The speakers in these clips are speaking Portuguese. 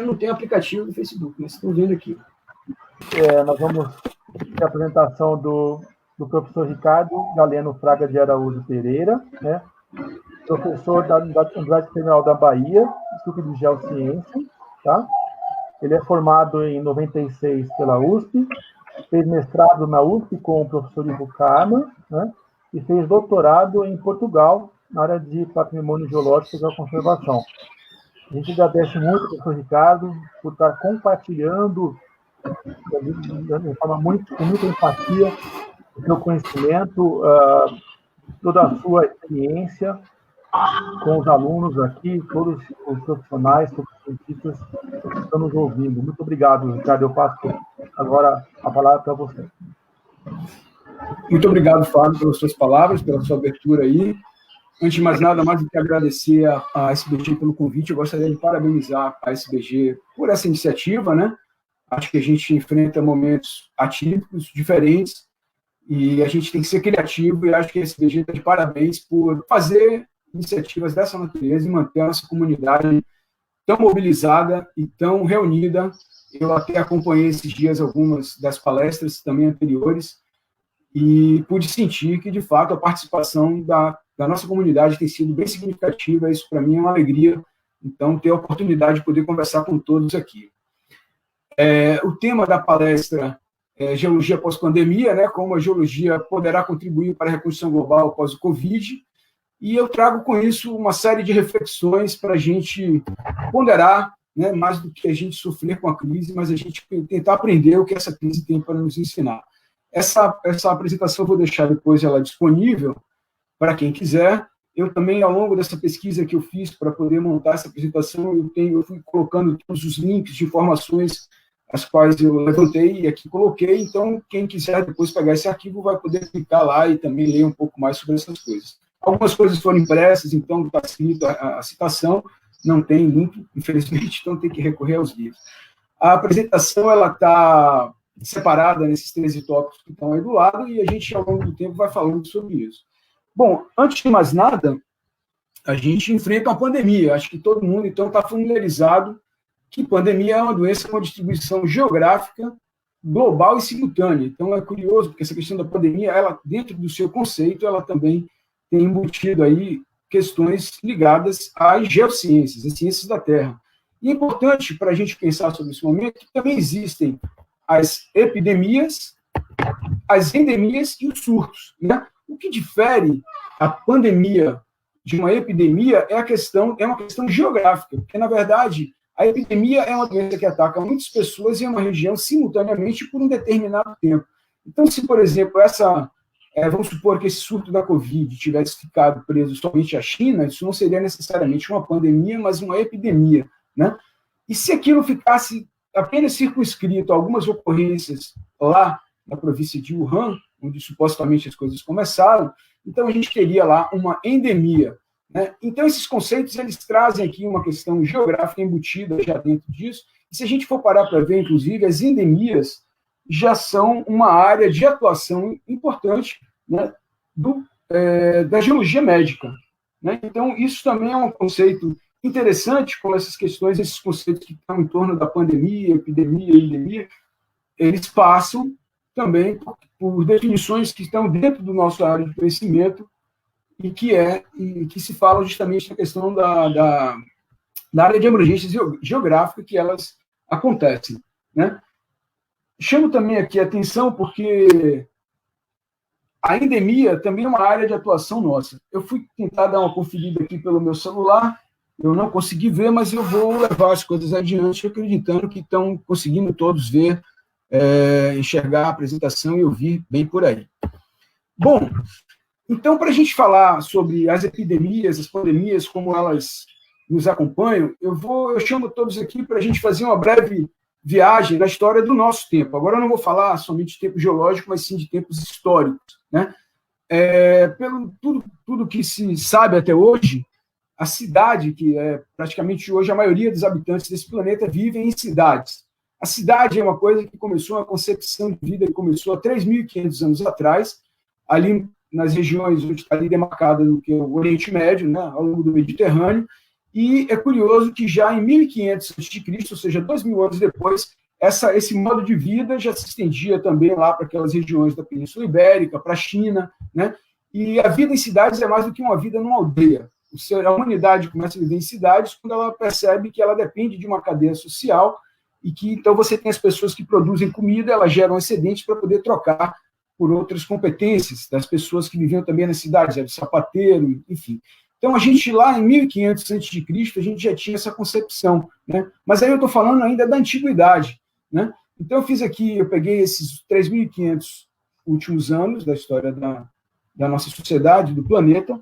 não tem aplicativo do Facebook, mas estão vendo aqui. Nós vamos ter a apresentação do professor Ricardo Galeno Fraga de Araújo Pereira, né? Professor da Universidade Federal da Bahia, Instituto de Geociência, tá? Ele é formado em 96 pela USP, fez mestrado na USP com o professor Ivo Karma, né? E fez doutorado em Portugal, na área de patrimônio geológico e da conservação. A gente agradece muito ao professor Ricardo por estar compartilhando de forma com muita empatia o seu conhecimento, toda a sua experiência com os alunos aqui, todos os profissionais, todos os cientistas que estão nos ouvindo. Muito obrigado, Ricardo. Eu passo agora a palavra para você. Muito obrigado, Fábio, pelas suas palavras, pela sua abertura aí. Antes de mais nada, mais do que agradecer a SBG pelo convite, eu gostaria de parabenizar a SBG por essa iniciativa, né? Acho que a gente enfrenta momentos atípicos, diferentes, e a gente tem que ser criativo, e acho que a SBG está de parabéns por fazer iniciativas dessa natureza e manter a nossa comunidade tão mobilizada e tão reunida. Eu até acompanhei esses dias algumas das palestras também anteriores, e pude sentir que, de fato, a participação da nossa comunidade tem sido bem significativa. Isso, para mim, é uma alegria. Então, ter a oportunidade de poder conversar com todos aqui. O tema da palestra é Geologia pós-pandemia, né? Como a geologia poderá contribuir para a reconstrução global após o Covid. E eu trago com isso uma série de reflexões para a gente ponderar, né? Mais do que a gente sofrer com a crise, mas a gente tentar aprender o que essa crise tem para nos ensinar. Essa apresentação eu vou deixar depois ela disponível para quem quiser. Eu também, ao longo dessa pesquisa que eu fiz para poder montar essa apresentação, eu fui colocando todos os links de informações as quais eu levantei e aqui coloquei. Então, quem quiser depois pegar esse arquivo vai poder clicar lá e também ler um pouco mais sobre essas coisas. Algumas coisas foram impressas, então está escrito a citação, não tem link, infelizmente, então tem que recorrer aos livros. A apresentação ela está separada nesses 13 tópicos que estão aí do lado, e a gente, ao longo do tempo, vai falando sobre isso. Bom, antes de mais nada, a gente enfrenta uma pandemia. Acho que todo mundo, então, está familiarizado que pandemia é uma doença com distribuição geográfica, global e simultânea. Então, é curioso, porque essa questão da pandemia, ela, dentro do seu conceito, ela também tem embutido aí questões ligadas às geociências, às ciências da Terra. E é importante, para a gente pensar sobre esse momento, que também existem as epidemias, as endemias e os surtos, né? O que difere a pandemia de uma epidemia é uma questão geográfica, porque, na verdade, a epidemia é uma doença que ataca muitas pessoas em uma região simultaneamente por um determinado tempo. Então, se, por exemplo, vamos supor que esse surto da Covid tivesse ficado preso somente à China, isso não seria necessariamente uma pandemia, mas uma epidemia, né? E se aquilo ficasse apenas circunscrito a algumas ocorrências lá na província de Wuhan, onde supostamente as coisas começaram, então a gente teria lá uma endemia, né? Então esses conceitos eles trazem aqui uma questão geográfica embutida já dentro disso, e se a gente for parar para ver, inclusive, as endemias já são uma área de atuação importante, né, da geologia médica, né? Então isso também é um conceito interessante, como essas questões, esses conceitos que estão em torno da pandemia, epidemia e endemia, eles passam também por definições que estão dentro do nosso área de conhecimento e que se fala justamente na questão da área de emergência geográfica que elas acontecem, né? Chamo também aqui a atenção porque a endemia também é uma área de atuação nossa. Eu fui tentar dar uma conferida aqui pelo meu celular, eu não consegui ver, mas eu vou levar as coisas adiante, acreditando que estão conseguindo todos ver, enxergar a apresentação e ouvir bem por aí. Bom, então, para a gente falar sobre as epidemias, as pandemias, como elas nos acompanham, eu chamo todos aqui para a gente fazer uma breve viagem na história do nosso tempo. Agora eu não vou falar somente de tempo geológico, mas sim de tempos históricos, né? Pelo tudo que se sabe até hoje, a cidade, que é praticamente hoje a maioria dos habitantes desse planeta, vivem em cidades. A cidade é uma coisa que começou, uma concepção de vida que começou há 3.500 anos atrás, ali nas regiões onde está ali demarcada no que é o Oriente Médio, né, ao longo do Mediterrâneo, e é curioso que já em 1500 a.C., ou seja, 2000 anos depois, esse modo de vida já se estendia também lá para aquelas regiões da Península Ibérica, para a China, né? E a vida em cidades é mais do que uma vida numa aldeia. A humanidade começa a viver em cidades quando ela percebe que ela depende de uma cadeia social e que, então, você tem as pessoas que produzem comida, elas geram excedentes para poder trocar por outras competências das pessoas que viviam também nas cidades, era sapateiro, enfim. Então, a gente lá em 1500 a.C., a gente já tinha essa concepção, né? Mas aí eu estou falando ainda da antiguidade, né? Então, eu peguei esses 3.500 últimos anos da história da nossa sociedade, do planeta,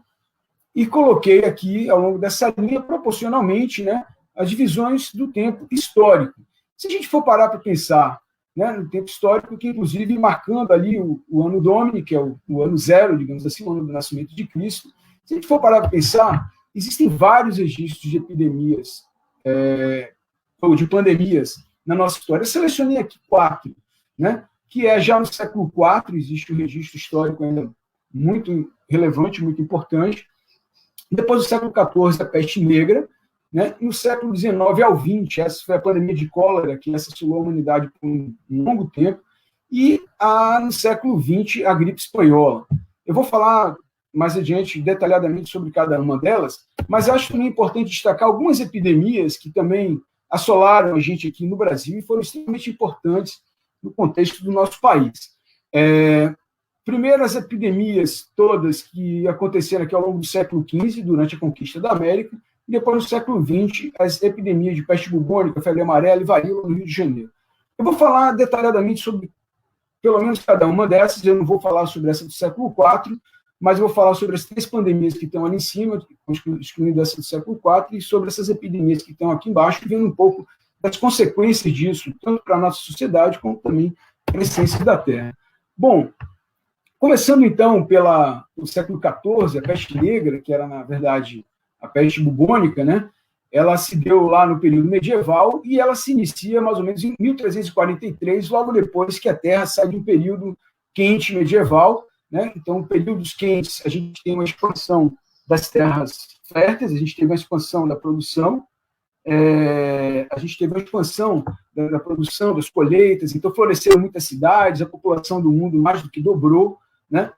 e coloquei aqui, ao longo dessa linha, proporcionalmente, né, as divisões do tempo histórico. Se a gente for parar para pensar, né, no tempo histórico, que inclusive marcando ali o ano Domini, que é o ano zero, digamos assim, o ano do nascimento de Cristo, se a gente for parar para pensar, existem vários registros de epidemias, ou de pandemias na nossa história. Eu selecionei aqui 4, né, que é já no século IV, existe um registro histórico ainda muito relevante, muito importante. Depois do século XIV, a peste negra, né? No século XIX ao XX, essa foi a pandemia de cólera, que assolou a humanidade por um longo tempo, e no século XX, a gripe espanhola. Eu vou falar mais adiante, detalhadamente, sobre cada uma delas, mas acho também importante destacar algumas epidemias que também assolaram a gente aqui no Brasil e foram extremamente importantes no contexto do nosso país. Primeiro, as epidemias todas que aconteceram aqui ao longo do século XV, durante a conquista da América, e depois, no século XX, as epidemias de peste bubônica, febre amarela e varíola no Rio de Janeiro. Eu vou falar detalhadamente sobre, pelo menos, cada uma dessas. Eu não vou falar sobre essa do século IV, mas eu vou falar sobre as 3 pandemias que estão ali em cima, excluindo essa do século IV, e sobre essas epidemias que estão aqui embaixo, vendo um pouco das consequências disso, tanto para a nossa sociedade, como também para a essência da Terra. Bom, começando, então, pelo século XIV, a peste negra, que era, na verdade, a peste bubônica, né? Ela se deu lá no período medieval e ela se inicia mais ou menos em 1343, logo depois que a Terra sai de um período quente medieval, né? Então, períodos quentes, a gente tem uma expansão das terras férteis, a gente teve uma expansão da produção, a gente teve uma expansão da produção, das colheitas, então floresceram muitas cidades, a população do mundo mais do que dobrou, né?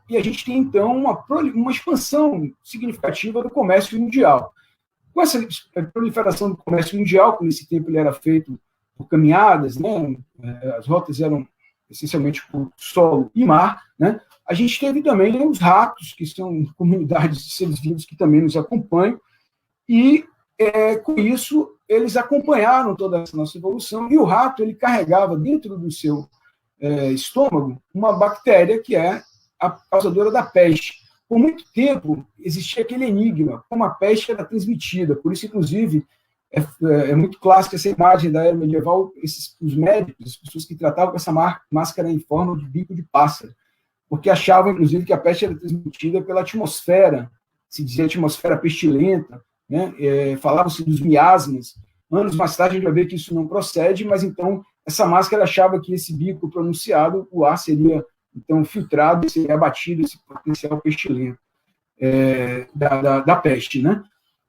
E a gente tem, então, uma expansão significativa do comércio mundial. Com essa proliferação do comércio mundial, que nesse tempo ele era feito por caminhadas, né? As rotas eram essencialmente por solo e mar, né? A gente teve também os ratos, que são comunidades de seres vivos que também nos acompanham, e com isso eles acompanharam toda essa nossa evolução, e o rato ele carregava dentro do seu estômago uma bactéria que é a causadora da peste. Por muito tempo existia aquele enigma, como a peste era transmitida, por isso, inclusive, é muito clássica essa imagem da era medieval, os médicos, as pessoas que tratavam com essa máscara em forma de bico de pássaro, porque achavam, inclusive, que a peste era transmitida pela atmosfera, se dizia atmosfera pestilenta, né? Falava-se dos miasmas. Anos mais tarde a gente vai ver que isso não procede, mas então essa máscara achava que esse bico pronunciado, o ar seria então filtrado e seria abatido esse potencial pestilento da peste, né?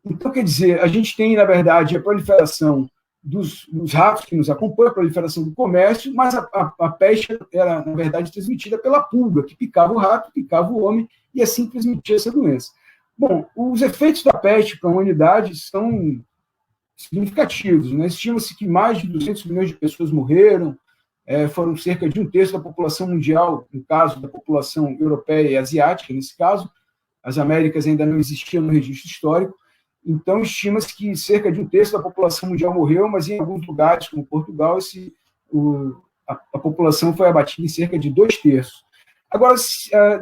Então, quer dizer, a gente tem, na verdade, a proliferação dos ratos que nos acompanham, a proliferação do comércio, mas a peste era, na verdade, transmitida pela pulga, que picava o rato, picava o homem, e assim transmitia essa doença. Bom, os efeitos da peste para a humanidade são significativos, né? Estima-se que mais de 200 milhões de pessoas morreram, foram cerca de 1/3 da população mundial, no caso da população europeia e asiática, nesse caso, as Américas ainda não existiam no registro histórico, então estima-se que cerca de 1/3 da população mundial morreu, mas em alguns lugares, como Portugal, a população foi abatida em cerca de 2/3. Agora,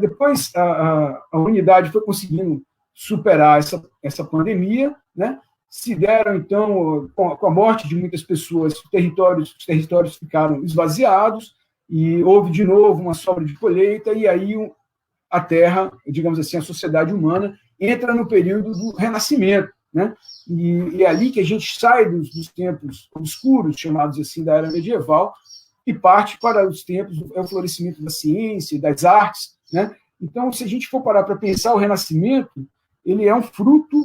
depois a humanidade foi conseguindo superar essa pandemia, né? Se deram, então, com a morte de muitas pessoas, os territórios ficaram esvaziados e houve, de novo, uma sobra de colheita, e aí a Terra, digamos assim, a sociedade humana, entra no período do Renascimento, né? E é ali que a gente sai dos tempos obscuros, chamados assim, da Era Medieval, e parte para os tempos do florescimento da ciência e das artes, né? Então, se a gente for parar para pensar, o Renascimento ele é um fruto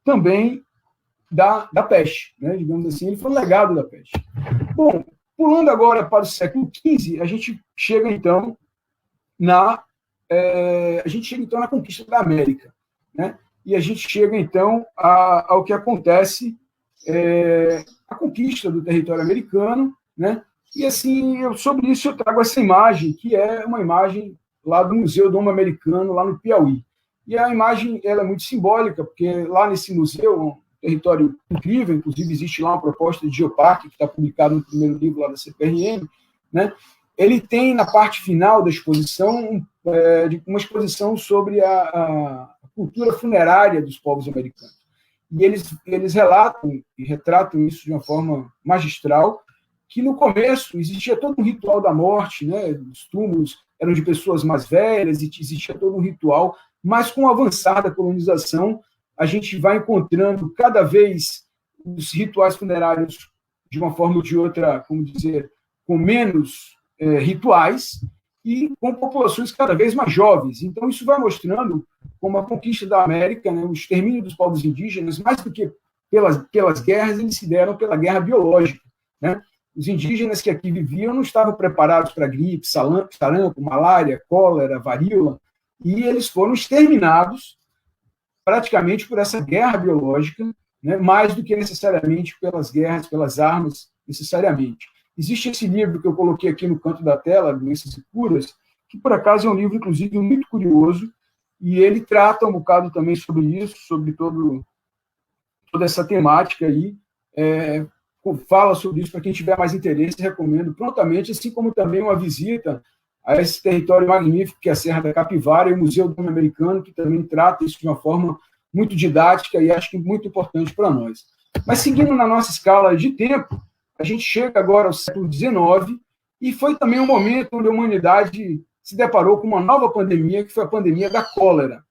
também da peste, né? Digamos assim, ele foi um legado da peste. Bom, pulando agora para o século XV, a gente chega então na conquista da América, né? E a gente chega então ao que acontece, a conquista do território americano, né? E assim, sobre isso eu trago essa imagem, que é uma imagem lá do Museu do Homem Americano, lá no Piauí. E a imagem ela é muito simbólica, porque lá nesse museu, um território incrível, inclusive existe lá uma proposta de geoparque, que está publicado no primeiro livro lá da CPRM, né? Ele tem, na parte final da exposição, uma exposição sobre a cultura funerária dos povos americanos. E eles relatam e retratam isso de uma forma magistral, que no começo existia todo um ritual da morte, né? Os túmulos eram de pessoas mais velhas, e existia todo um ritual, mas com o avançar da colonização, a gente vai encontrando cada vez os rituais funerários de uma forma ou de outra, como dizer, com menos rituais e com populações cada vez mais jovens. Então, isso vai mostrando como a conquista da América, né, o extermínio dos povos indígenas, mais do que pelas guerras, eles se deram pela guerra biológica, né? Os indígenas que aqui viviam não estavam preparados para gripe, sarampo, malária, cólera, varíola, e eles foram exterminados praticamente por essa guerra biológica, né, mais do que necessariamente pelas guerras, pelas armas, necessariamente. Existe esse livro que eu coloquei aqui no canto da tela, Doenças e Curas, que por acaso é um livro, inclusive, muito curioso, e ele trata um bocado também sobre isso, sobre toda essa temática aí, fala sobre isso para quem tiver mais interesse, recomendo prontamente, assim como também uma visita a esse território magnífico que é a Serra da Capivara e o Museu do Homem Americano, que também trata isso de uma forma muito didática e acho que muito importante para nós. Mas seguindo na nossa escala de tempo, a gente chega agora ao século XIX e foi também um momento onde a humanidade se deparou com uma nova pandemia, que foi a pandemia da cólera,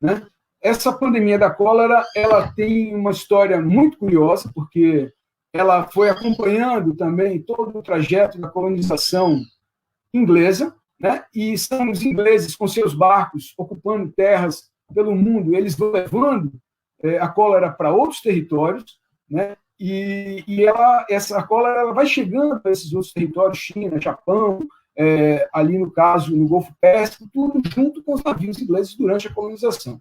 né? Essa pandemia da cólera, ela tem uma história muito curiosa, porque ela foi acompanhando também todo o trajeto da colonização inglesa, né? E são os ingleses com seus barcos ocupando terras pelo mundo, eles vão levando a cólera para outros territórios, né? E essa cólera ela vai chegando para esses outros territórios, China, Japão, ali no caso no Golfo Pérsico, tudo junto com os navios ingleses durante a colonização.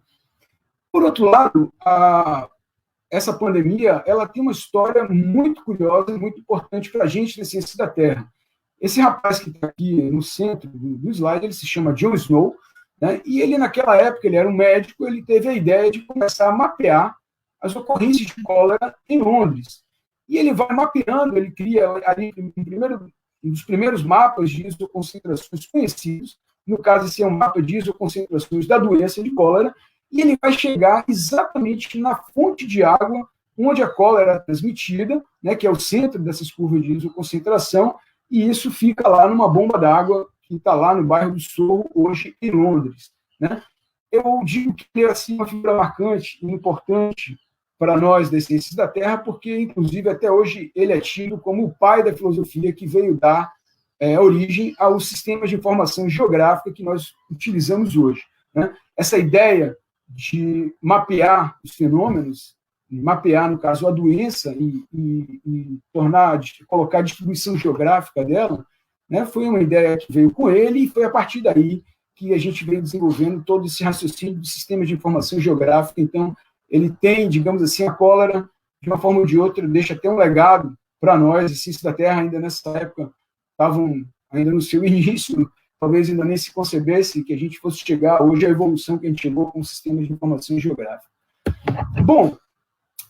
Por outro lado, essa pandemia ela tem uma história muito curiosa e muito importante para a gente na ciência da Terra. Esse rapaz que está aqui no centro do slide, ele se chama John Snow, né? E ele, naquela época, ele era um médico, ele teve a ideia de começar a mapear as ocorrências de cólera em Londres. E ele vai mapeando, ele cria ali um dos primeiros mapas de isoconcentrações conhecidos, no caso, esse é um mapa de isoconcentrações da doença de cólera, e ele vai chegar exatamente na fonte de água onde a cólera é transmitida, né, que é o centro dessas curvas de isoconcentração, e isso fica lá numa bomba d'água que está lá no bairro do Sorro, hoje em Londres, né? Eu digo que ele é assim, uma figura marcante e importante para nós das ciências da Terra, porque, inclusive, até hoje ele é tido como o pai da filosofia que veio dar origem aos sistemas de informação geográfica que nós utilizamos hoje, né? Essa ideia de mapear os fenômenos, mapear, no caso, a doença e colocar a distribuição geográfica dela, né, foi uma ideia que veio com ele e foi a partir daí que a gente veio desenvolvendo todo esse raciocínio do sistema de informação geográfica. Então, ele tem, digamos assim, a cólera, de uma forma ou de outra, deixa até um legado para nós, as ciências da Terra, ainda nessa época, estavam ainda no seu início, talvez ainda nem se concebesse que a gente fosse chegar hoje à evolução que a gente chegou com o sistema de informação geográfica. Bom,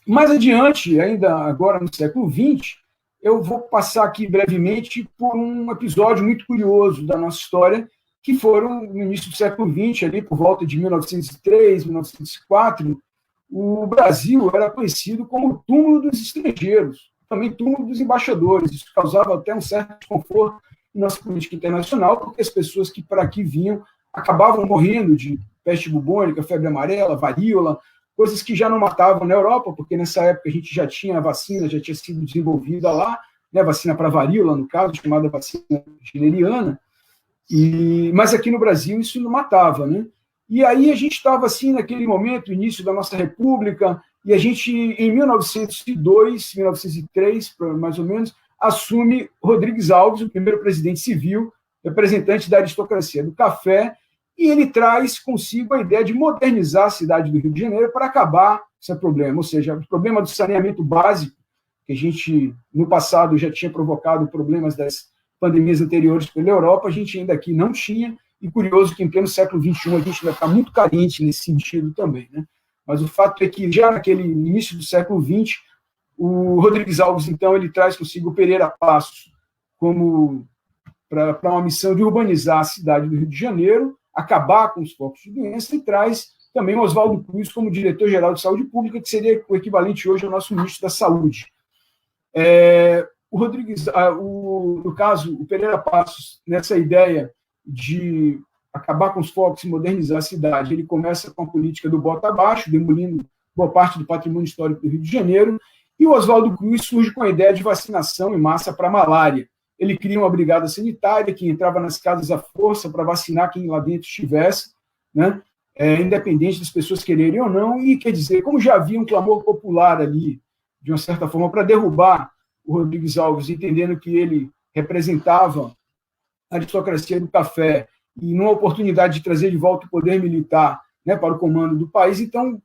mais adiante, ainda agora no século XX, eu vou passar aqui brevemente por um episódio muito curioso da nossa história, que foram no início do século XX, ali por volta de 1903, 1904, o Brasil era conhecido como o túmulo dos estrangeiros, também túmulo dos embaixadores. Isso causava até um certo desconforto na nossa política internacional, porque as pessoas que para aqui vinham acabavam morrendo de peste bubônica, febre amarela, varíola, coisas que já não matavam na Europa, porque nessa época a gente já tinha a vacina, já tinha sido desenvolvida lá, né, vacina para varíola, no caso, chamada vacina generiana, mas aqui no Brasil isso não matava, né? E aí a gente estava assim, naquele momento, início da nossa república, e a gente, em 1902, 1903, mais ou menos, assume Rodrigues Alves, o primeiro presidente civil, representante da aristocracia do café, e ele traz consigo a ideia de modernizar a cidade do Rio de Janeiro para acabar esse problema, ou seja, o problema do saneamento básico, que a gente, no passado, já tinha provocado problemas das pandemias anteriores pela Europa, a gente ainda aqui não tinha, e curioso que em pleno século XXI a gente ainda está muito carente nesse sentido também, né? Mas o fato é que já naquele início do século XX, o Rodrigues Alves, então, ele traz consigo o Pereira Passos como para uma missão de urbanizar a cidade do Rio de Janeiro, acabar com os focos de doença, e traz também o Oswaldo Cruz como diretor-geral de saúde pública, que seria o equivalente hoje ao nosso ministro da Saúde. O Rodrigues, no caso, o Pereira Passos, nessa ideia de acabar com os focos e modernizar a cidade, ele começa com a política do bota abaixo, demolindo boa parte do patrimônio histórico do Rio de Janeiro, e o Oswaldo Cruz surge com a ideia de vacinação em massa para a malária. Ele cria uma brigada sanitária que entrava nas casas à força para vacinar quem lá dentro estivesse, né? Independente das pessoas quererem ou não, e quer dizer, como já havia um clamor popular ali, de uma certa forma, para derrubar o Rodrigues Alves, entendendo que ele representava a aristocracia do café e numa oportunidade de trazer de volta o poder militar, né, para o comando do país, então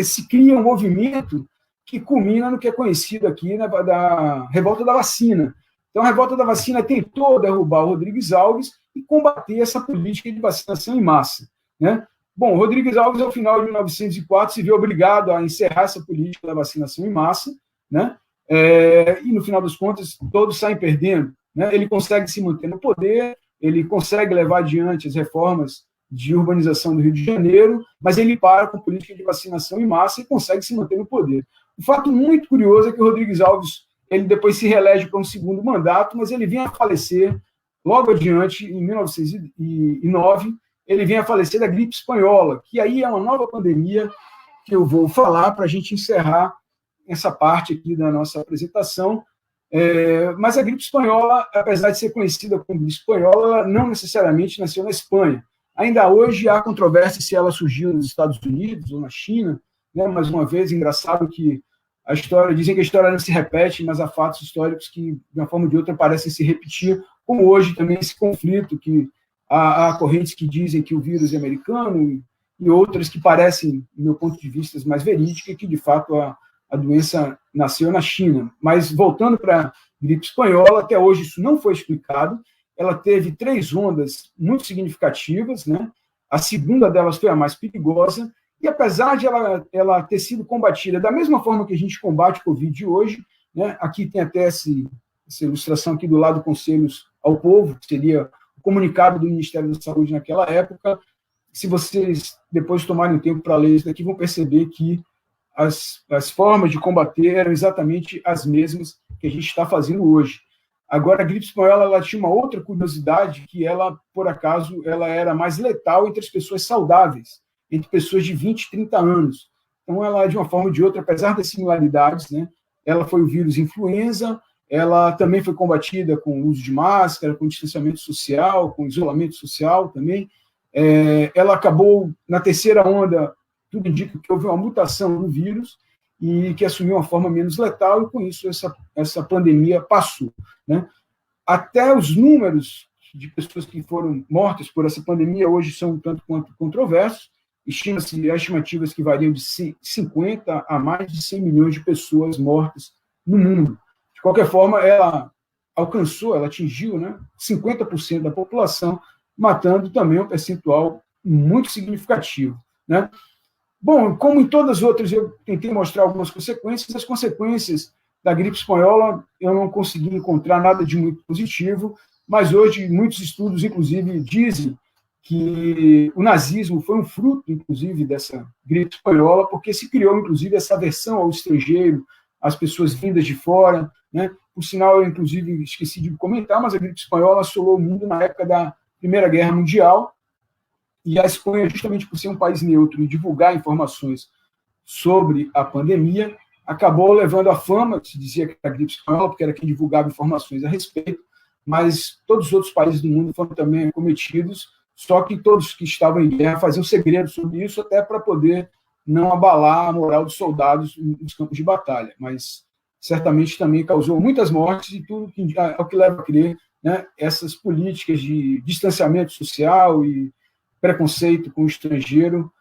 se cria um movimento que culmina no que é conhecido aqui da Revolta da Vacina. Então, a Revolta da Vacina tentou derrubar o Rodrigues Alves e combater essa política de vacinação em massa, né? Bom, o Rodrigues Alves, ao final de 1904, se viu obrigado a encerrar essa política da vacinação em massa, né? E, no final das contas, todos saem perdendo, né? Ele consegue se manter no poder, ele consegue levar adiante as reformas de urbanização do Rio de Janeiro, mas ele para com a política de vacinação em massa e consegue se manter no poder. Um fato muito curioso é que o Rodrigues Alves, ele depois se reelege para um segundo mandato, mas ele vinha a falecer logo adiante, em 1909, ele vem a falecer da gripe espanhola, que aí é uma nova pandemia que eu vou falar para a gente encerrar essa parte aqui da nossa apresentação. Mas a gripe espanhola, apesar de ser conhecida como gripe espanhola, ela não necessariamente nasceu na Espanha. Ainda hoje há controvérsia se ela surgiu nos Estados Unidos ou na China, né? Mais uma vez, engraçado que a história, dizem que a história não se repete, mas há fatos históricos que, de uma forma ou de outra, parecem se repetir, como hoje também esse conflito, que há correntes que dizem que o vírus é americano e outras que parecem, do meu ponto de vista, mais verídicas, que, de fato, a doença nasceu na China. Mas, voltando para a gripe espanhola, até hoje isso não foi explicado. Ela teve 3 ondas muito significativas, né? A segunda delas foi a mais perigosa, e apesar de ela ter sido combatida da mesma forma que a gente combate o Covid hoje, né? Aqui tem até essa ilustração aqui do lado Conselhos ao Povo, que seria o comunicado do Ministério da Saúde naquela época. Se vocês depois tomarem um tempo para ler isso daqui, vão perceber que as formas de combater eram exatamente as mesmas que a gente está fazendo hoje. Agora, a gripe espanhola ela tinha uma outra curiosidade, que ela, por acaso, ela era mais letal entre as pessoas saudáveis, entre pessoas de 20, 30 anos. Então, ela, de uma forma ou de outra, apesar das similaridades, né, ela foi o vírus influenza, ela também foi combatida com o uso de máscara, com distanciamento social, com isolamento social também. Ela acabou, na terceira onda, tudo indica que houve uma mutação no vírus e que assumiu uma forma menos letal, e com isso essa pandemia passou, né? Até os números de pessoas que foram mortas por essa pandemia hoje são um tanto quanto controversos. Estima-se estimativas que variam de 50 a mais de 100 milhões de pessoas mortas no mundo. De qualquer forma, ela atingiu, né, 50% da população, matando também um percentual muito significativo, né? Bom, como em todas as outras, eu tentei mostrar algumas consequências. As consequências da gripe espanhola, eu não consegui encontrar nada de muito positivo, mas hoje muitos estudos, inclusive, dizem que o nazismo foi um fruto, inclusive, dessa gripe espanhola, porque se criou, inclusive, essa aversão ao estrangeiro, às pessoas vindas de fora, né? Por sinal, eu, inclusive, esqueci de comentar, mas a gripe espanhola assolou o mundo na época da Primeira Guerra Mundial, e a Espanha, justamente por ser um país neutro e divulgar informações sobre a pandemia, acabou levando a fama, que se dizia que era a gripe espanhola, porque era quem divulgava informações a respeito, mas todos os outros países do mundo foram também acometidos, só que todos que estavam em guerra faziam segredo sobre isso, até para poder não abalar a moral dos soldados nos campos de batalha, mas certamente também causou muitas mortes e tudo que, ao que leva a crer, né, essas políticas de distanciamento social e preconceito com o estrangeiro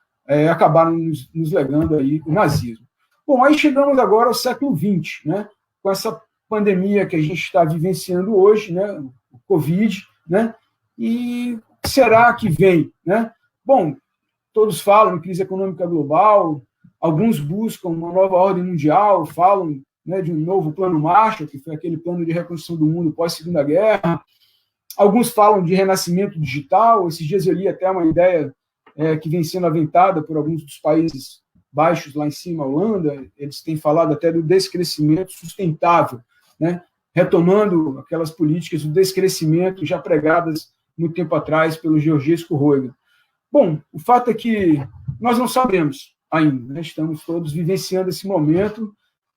acabaram nos legando aí o nazismo. Bom, aí chegamos agora ao século XX, né, com essa pandemia que a gente está vivenciando hoje, né, o Covid, né, e será que vem, né? Bom, todos falam em crise econômica global, alguns buscam uma nova ordem mundial, falam, né, de um novo plano Marshall, que foi aquele plano de reconstrução do mundo pós-Segunda Guerra. Alguns falam de renascimento digital. Esses dias eu li até uma ideia que vem sendo aventada por alguns dos países baixos lá em cima, a Holanda. Eles têm falado até do descrescimento sustentável, né, retomando aquelas políticas do descrescimento já pregadas muito tempo atrás pelo Georgescu Roega. Bom, o fato é que nós não sabemos ainda, né? Estamos todos vivenciando esse momento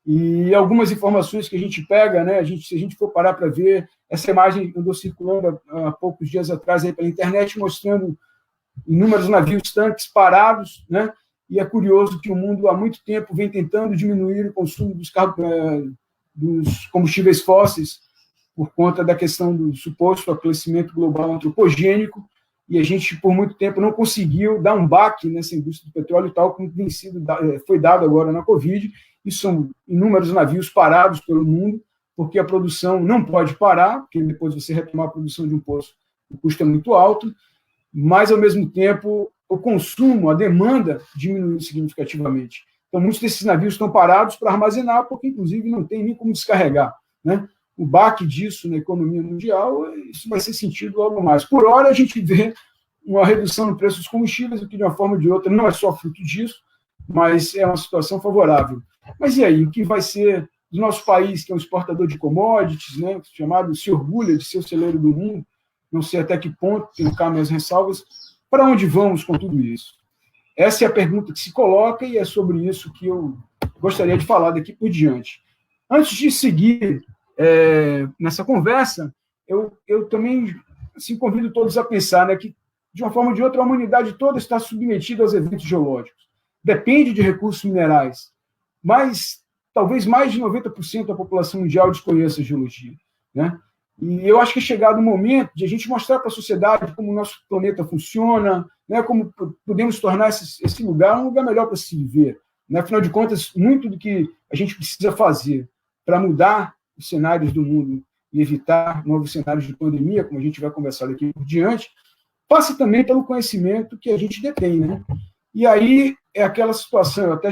e algumas informações que a gente pega, né? Se a gente for parar para ver, essa imagem andou circulando há poucos dias atrás aí pela internet, mostrando inúmeros navios tanques parados, né? E é curioso que o mundo há muito tempo vem tentando diminuir o consumo dos combustíveis fósseis por conta da questão do suposto aquecimento global antropogênico, e a gente, por muito tempo, não conseguiu dar um baque nessa indústria do petróleo, tal como foi dado agora na Covid, e são inúmeros navios parados pelo mundo, porque a produção não pode parar, porque depois você retomar a produção de um poço, o custo é muito alto, mas, ao mesmo tempo, o consumo, a demanda diminuiu significativamente. Então, muitos desses navios estão parados para armazenar, porque, inclusive, não tem nem como descarregar, né? O baque disso na economia mundial, isso vai ser sentido logo mais. Por hora, a gente vê uma redução no preço dos combustíveis, o que, de uma forma ou de outra, não é só fruto disso, mas é uma situação favorável. Mas e aí? O que vai ser do nosso país, que é um exportador de commodities, né, chamado, se orgulha de ser o celeiro do mundo, não sei até que ponto, tenho cá minhas ressalvas, para onde vamos com tudo isso? Essa é a pergunta que se coloca e é sobre isso que eu gostaria de falar daqui por diante. Antes de seguir nessa conversa, eu também assim, convido todos a pensar, né, que, de uma forma ou de outra, a humanidade toda está submetida aos eventos geológicos. Depende de recursos minerais, mas talvez mais de 90% da população mundial desconheça a geologia, né? E eu acho que é chegado o momento de a gente mostrar para a sociedade como o nosso planeta funciona, né, como podemos tornar esse lugar um lugar melhor para se viver. Né? Afinal de contas, muito do que a gente precisa fazer para mudar os cenários do mundo e evitar novos cenários de pandemia, como a gente vai conversar daqui por diante, passa também pelo conhecimento que a gente detém, né? E aí é aquela situação, eu até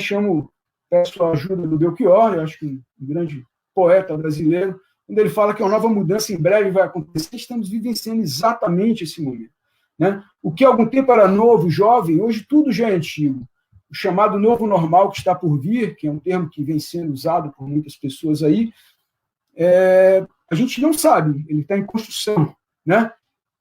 peço a ajuda do Belchior, eu acho que um grande poeta brasileiro, quando ele fala que uma nova mudança em breve vai acontecer, estamos vivenciando exatamente esse momento, né? O que há algum tempo era novo, jovem, hoje tudo já é antigo. O chamado novo normal que está por vir, que é um termo que vem sendo usado por muitas pessoas aí, a gente não sabe, ele está em construção, né?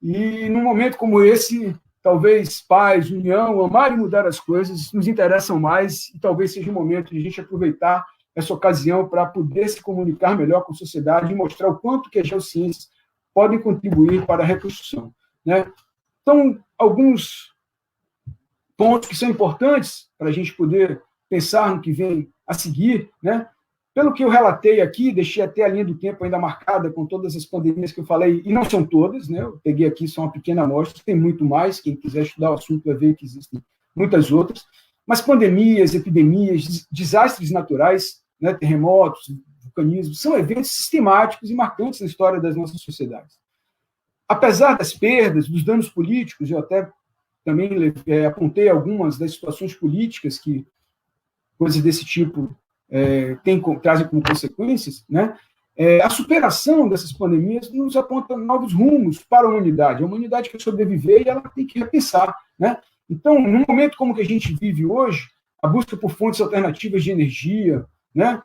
E num momento como esse, talvez paz, união, amar e mudar as coisas nos interessam mais e talvez seja o momento de a gente aproveitar essa ocasião para poder se comunicar melhor com a sociedade e mostrar o quanto que as geociências podem contribuir para a reconstrução, né? Então, alguns pontos que são importantes para a gente poder pensar no que vem a seguir, né? Pelo que eu relatei aqui, deixei até a linha do tempo ainda marcada com todas as pandemias que eu falei, e não são todas, né? Eu peguei aqui só uma pequena amostra, tem muito mais, quem quiser estudar o assunto vai ver que existem muitas outras, mas pandemias, epidemias, desastres naturais, né? Terremotos, vulcanismo, são eventos sistemáticos e marcantes na história das nossas sociedades. Apesar das perdas, dos danos políticos, eu até também apontei algumas das situações políticas que coisas desse tipo trazem como consequências, né? A superação dessas pandemias nos aponta novos rumos para a humanidade. A humanidade quer sobreviver e ela tem que repensar, né? Então, num momento como que a gente vive hoje, a busca por fontes alternativas de energia, né?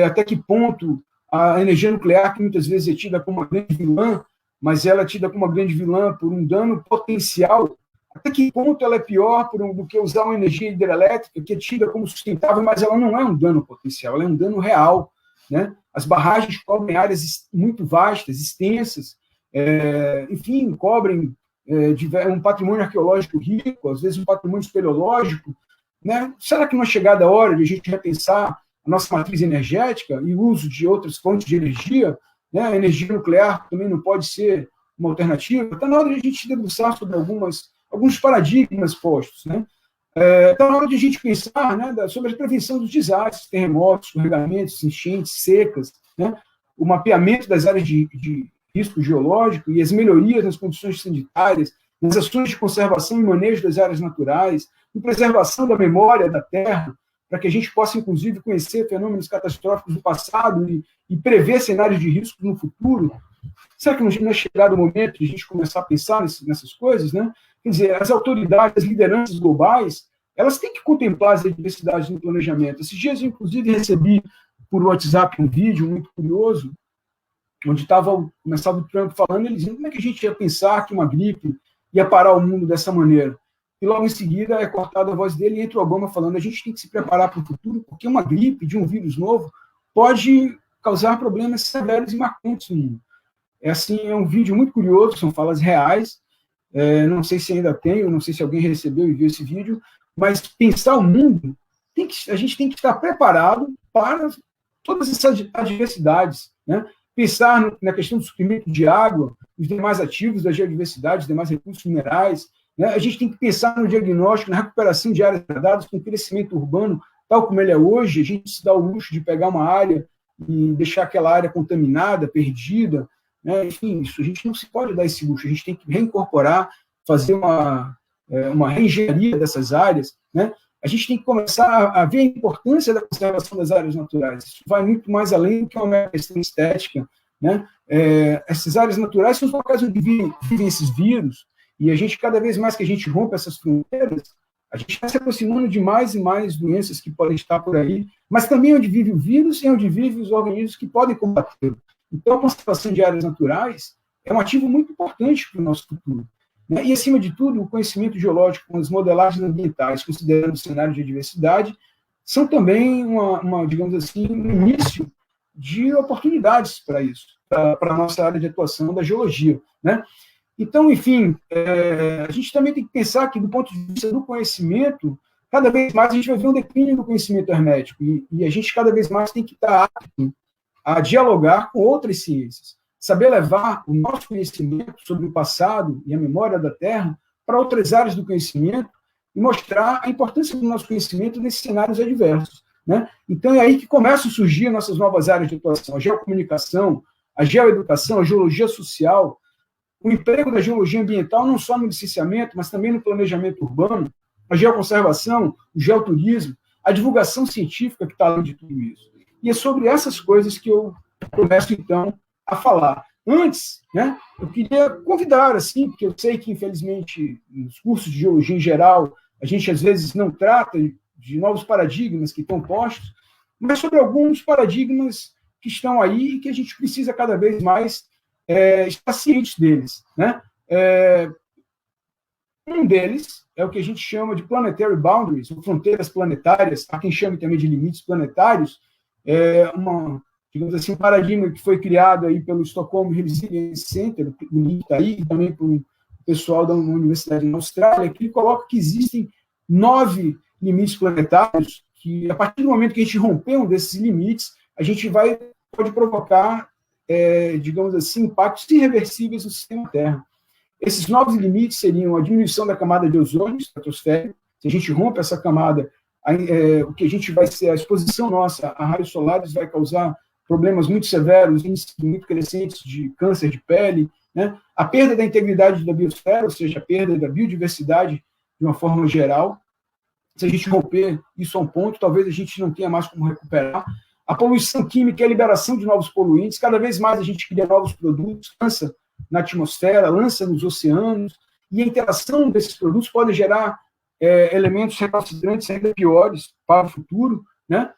Até que ponto a energia nuclear, que muitas vezes é tida como uma grande vilã, mas ela é tida como uma grande vilã por um dano potencial, até que ponto ela é pior do que usar uma energia hidrelétrica, que é tida como sustentável, mas ela não é um dano potencial, ela é um dano real, né? As barragens cobrem áreas muito vastas, extensas, enfim, cobrem um patrimônio arqueológico rico, às vezes um patrimônio espeleológico, né? Será que não é chegada a hora de a gente repensar a nossa matriz energética e o uso de outras fontes de energia, né? A energia nuclear também não pode ser uma alternativa. Está na hora de a gente debruçar sobre alguns paradigmas postos, né? Está na hora de a gente pensar, né, sobre a prevenção dos desastres, terremotos, escorregamentos, enchentes, secas, né? O mapeamento das áreas de risco geológico e as melhorias nas condições sanitárias, nas ações de conservação e manejo das áreas naturais, em preservação da memória da Terra, para que a gente possa, inclusive, conhecer fenômenos catastróficos do passado e prever cenários de risco no futuro. Será que não é chegado o momento de a gente começar a pensar nessas coisas, né? Quer dizer, as autoridades, as lideranças globais, elas têm que contemplar as adversidades no planejamento. Esses dias, eu, inclusive, recebi por WhatsApp um vídeo muito curioso, onde começava o Trump falando, ele dizendo como é que a gente ia pensar que uma gripe ia parar o mundo dessa maneira. E logo em seguida é cortada a voz dele e entra o Obama falando, a gente tem que se preparar para o futuro, porque uma gripe de um vírus novo pode causar problemas severos e marcantes no mundo. É um vídeo muito curioso, são falas reais, não sei se ainda tem, não sei se alguém recebeu e viu esse vídeo, mas pensar o mundo, a gente tem que estar preparado para todas essas adversidades, né? Pensar na questão do suprimento de água, os demais ativos da geodiversidade, os demais recursos minerais, né? A gente tem que pensar no diagnóstico, na recuperação de áreas degradadas, com o crescimento urbano, tal como ele é hoje, a gente se dá o luxo de pegar uma área e deixar aquela área contaminada, perdida, né? Enfim, a gente não se pode dar esse luxo, a gente tem que reincorporar, fazer uma reengenharia dessas áreas, né? A gente tem que começar a ver a importância da conservação das áreas naturais. Isso vai muito mais além do que uma questão estética, né? Essas áreas naturais são os locais onde vivem esses vírus, e a gente, cada vez mais que a gente rompe essas fronteiras, a gente está se aproximando de mais e mais doenças que podem estar por aí, mas também onde vive o vírus e onde vivem os organismos que podem combatê-lo. Então, a conservação de áreas naturais é um ativo muito importante para o nosso futuro. E, acima de tudo, o conhecimento geológico com as modelagens ambientais, considerando o cenário de diversidade, são também digamos assim, um início de oportunidades para isso, para a nossa área de atuação da geologia, né? Então, enfim, a gente também tem que pensar que, do ponto de vista do conhecimento, cada vez mais a gente vai ver um declínio do conhecimento hermético, e a gente cada vez mais tem que estar apto a dialogar com outras ciências, saber levar o nosso conhecimento sobre o passado e a memória da Terra para outras áreas do conhecimento e mostrar a importância do nosso conhecimento nesses cenários adversos, né? Então, é aí que começam a surgir nossas novas áreas de atuação, a geocomunicação, a geoeducação, a geologia social, o emprego da geologia ambiental não só no licenciamento, mas também no planejamento urbano, a geoconservação, o geoturismo, a divulgação científica que está além de tudo isso. E é sobre essas coisas que eu começo, então, a falar. Antes, né, eu queria convidar, assim, porque eu sei que, infelizmente, nos cursos de geologia em geral, a gente, às vezes, não trata de novos paradigmas que estão postos, mas sobre alguns paradigmas que estão aí e que a gente precisa cada vez mais estar ciente deles, né? Um deles é o que a gente chama de planetary boundaries, ou fronteiras planetárias, há quem chame também de limites planetários, digamos assim, um paradigma que foi criado aí pelo Stockholm Resilience Center, o link está aí, e também pelo pessoal da Universidade na Austrália, que coloca que existem 9 limites planetários, que a partir do momento que a gente romper um desses limites, a gente pode provocar, digamos assim, impactos irreversíveis no sistema Terra. Esses 9 limites seriam a diminuição da camada de ozônio estratosférico. Se a gente rompe essa camada, o que a gente vai ser, a exposição nossa a raios solares vai causar problemas muito severos, índices muito crescentes de câncer de pele, né? A perda da integridade da biosfera, ou seja, a perda da biodiversidade de uma forma geral. Se a gente romper isso a um ponto, talvez a gente não tenha mais como recuperar. A poluição química e a liberação de novos poluentes, cada vez mais a gente cria novos produtos, lança na atmosfera, lança nos oceanos, e a interação desses produtos pode gerar elementos recalcitrantes ainda piores para o futuro, né?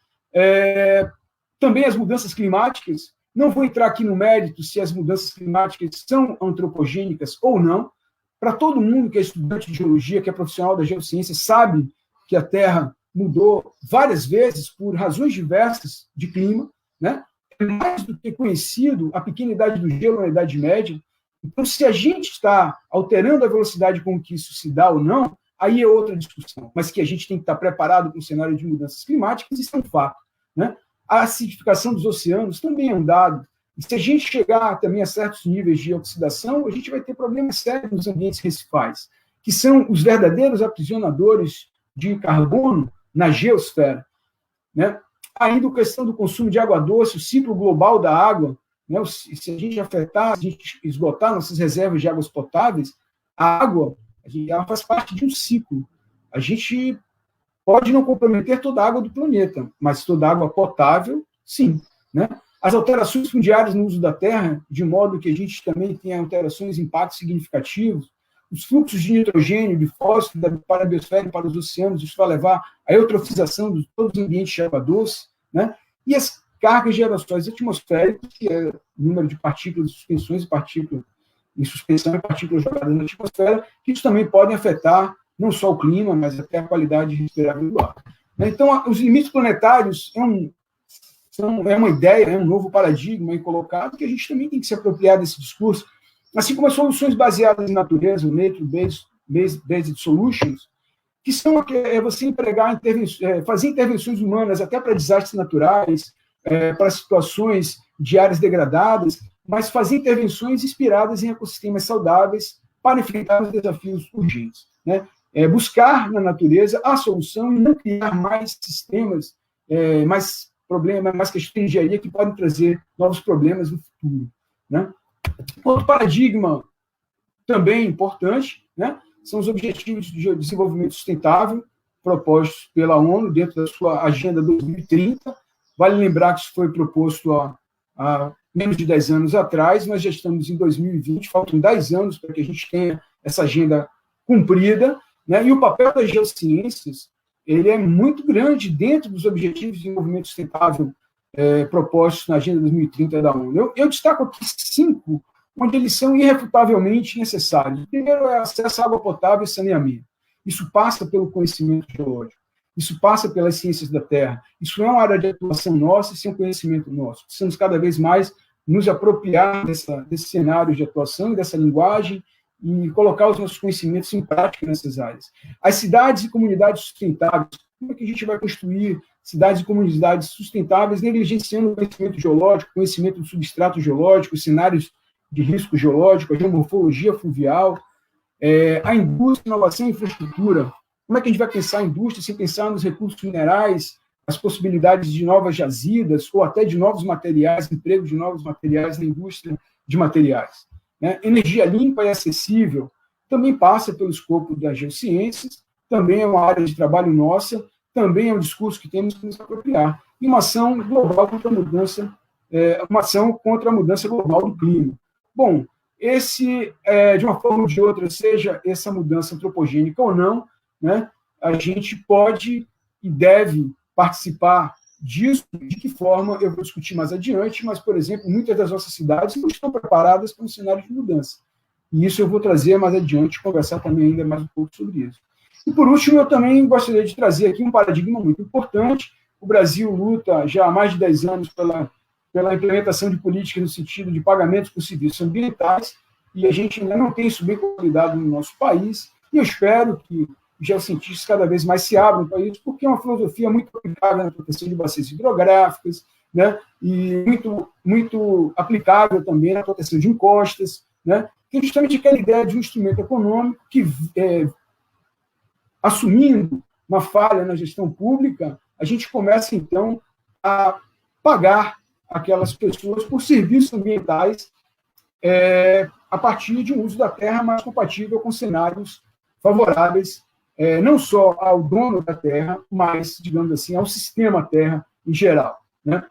Também as mudanças climáticas, não vou entrar aqui no mérito se as mudanças climáticas são antropogênicas ou não. Para todo mundo que é estudante de geologia, que é profissional da geociência, sabe que a Terra mudou várias vezes por razões diversas de clima, né? É mais do que conhecido a pequena idade do gelo na Idade Média. Então, se a gente está alterando a velocidade com que isso se dá ou não, aí é outra discussão, mas que a gente tem que estar preparado para um cenário de mudanças climáticas, isso é um fato, né? A acidificação dos oceanos também é um dado. E se a gente chegar também a certos níveis de oxidação, a gente vai ter problemas sérios nos ambientes recifais, que são os verdadeiros aprisionadores de carbono na geosfera, né? Ainda a questão do consumo de água doce, o ciclo global da água, né? Se a gente afetar, se a gente esgotar nossas reservas de águas potáveis, a água ela faz parte de um ciclo. A gente pode não comprometer toda a água do planeta, mas toda a água potável, sim, né? As alterações fundiárias no uso da terra, de modo que a gente também tenha alterações, impactos significativos, os fluxos de nitrogênio, de fósforo para a biosfera e para os oceanos, isso vai levar à eutrofização de todos os ambientes de água doce, né? E as cargas de aerossóis atmosféricos, que é o número de partículas, suspensões e partículas em suspensão e partículas jogadas na atmosfera, que isso também podem afetar não só o clima, mas até a qualidade respirável do ar. Então, os limites planetários é uma ideia, é um novo paradigma aí colocado, que a gente também tem que se apropriar desse discurso, assim como as soluções baseadas em natureza, o Nature-Based Solutions, que são você empregar fazer intervenções humanas até para desastres naturais, para situações de áreas degradadas, mas fazer intervenções inspiradas em ecossistemas saudáveis para enfrentar os desafios urgentes, né? Buscar na natureza a solução e não criar mais sistemas, mais problemas, mais questões de engenharia que podem trazer novos problemas no futuro, né? Outro paradigma também importante, né, são os Objetivos de Desenvolvimento Sustentável propostos pela ONU dentro da sua Agenda 2030. Vale lembrar que isso foi proposto há menos de 10 anos atrás, nós já estamos em 2020, faltam 10 anos para que a gente tenha essa agenda cumprida, né, e o papel das geociências ele é muito grande dentro dos Objetivos de Desenvolvimento Sustentável propostos na Agenda 2030 da ONU. Eu destaco aqui 5, onde eles são irrefutavelmente necessários. O primeiro é acesso à água potável e saneamento. Isso passa pelo conhecimento geológico, isso passa pelas ciências da terra, isso é uma área de atuação nossa, isso é um conhecimento nosso. Precisamos cada vez mais nos apropriar desse cenário de atuação e dessa linguagem e colocar os nossos conhecimentos em prática nessas áreas. As cidades e comunidades sustentáveis, como é que a gente vai construir cidades e comunidades sustentáveis, negligenciando o conhecimento geológico, conhecimento do substrato geológico, os cenários de risco geológico, a geomorfologia fluvial, a indústria, inovação e infraestrutura. Como é que a gente vai pensar a indústria sem pensar nos recursos minerais, as possibilidades de novas jazidas, ou até de novos materiais, emprego de novos materiais na indústria de materiais, né? Energia limpa e acessível também passa pelo escopo das geociências, também é uma área de trabalho nossa, também é um discurso que temos que nos apropriar. E uma ação global contra a mudança, uma ação contra a mudança global do clima. Bom, de uma forma ou de outra, seja essa mudança antropogênica ou não, né, a gente pode e deve participar disso. De que forma eu vou discutir mais adiante, mas, por exemplo, muitas das nossas cidades não estão preparadas para um cenário de mudança. E isso eu vou trazer mais adiante, conversar também ainda mais um pouco sobre isso. E, por último, eu também gostaria de trazer aqui um paradigma muito importante. O Brasil luta já há mais de 10 anos pela implementação de políticas no sentido de pagamentos por serviços ambientais, e a gente ainda não tem isso bem consolidado no nosso país, e eu espero que os geocientistas cada vez mais se abram para isso, porque é uma filosofia muito aplicável na proteção de bacias hidrográficas, né, e muito aplicável também na proteção de encostas, né, que é justamente aquela ideia de um instrumento econômico que, assumindo uma falha na gestão pública, a gente começa, então, a pagar aquelas pessoas por serviços ambientais a partir de um uso da terra mais compatível com cenários favoráveis, não só ao dono da terra, mas, digamos assim, ao sistema terra em geral, né?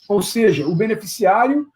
Ou seja, o beneficiário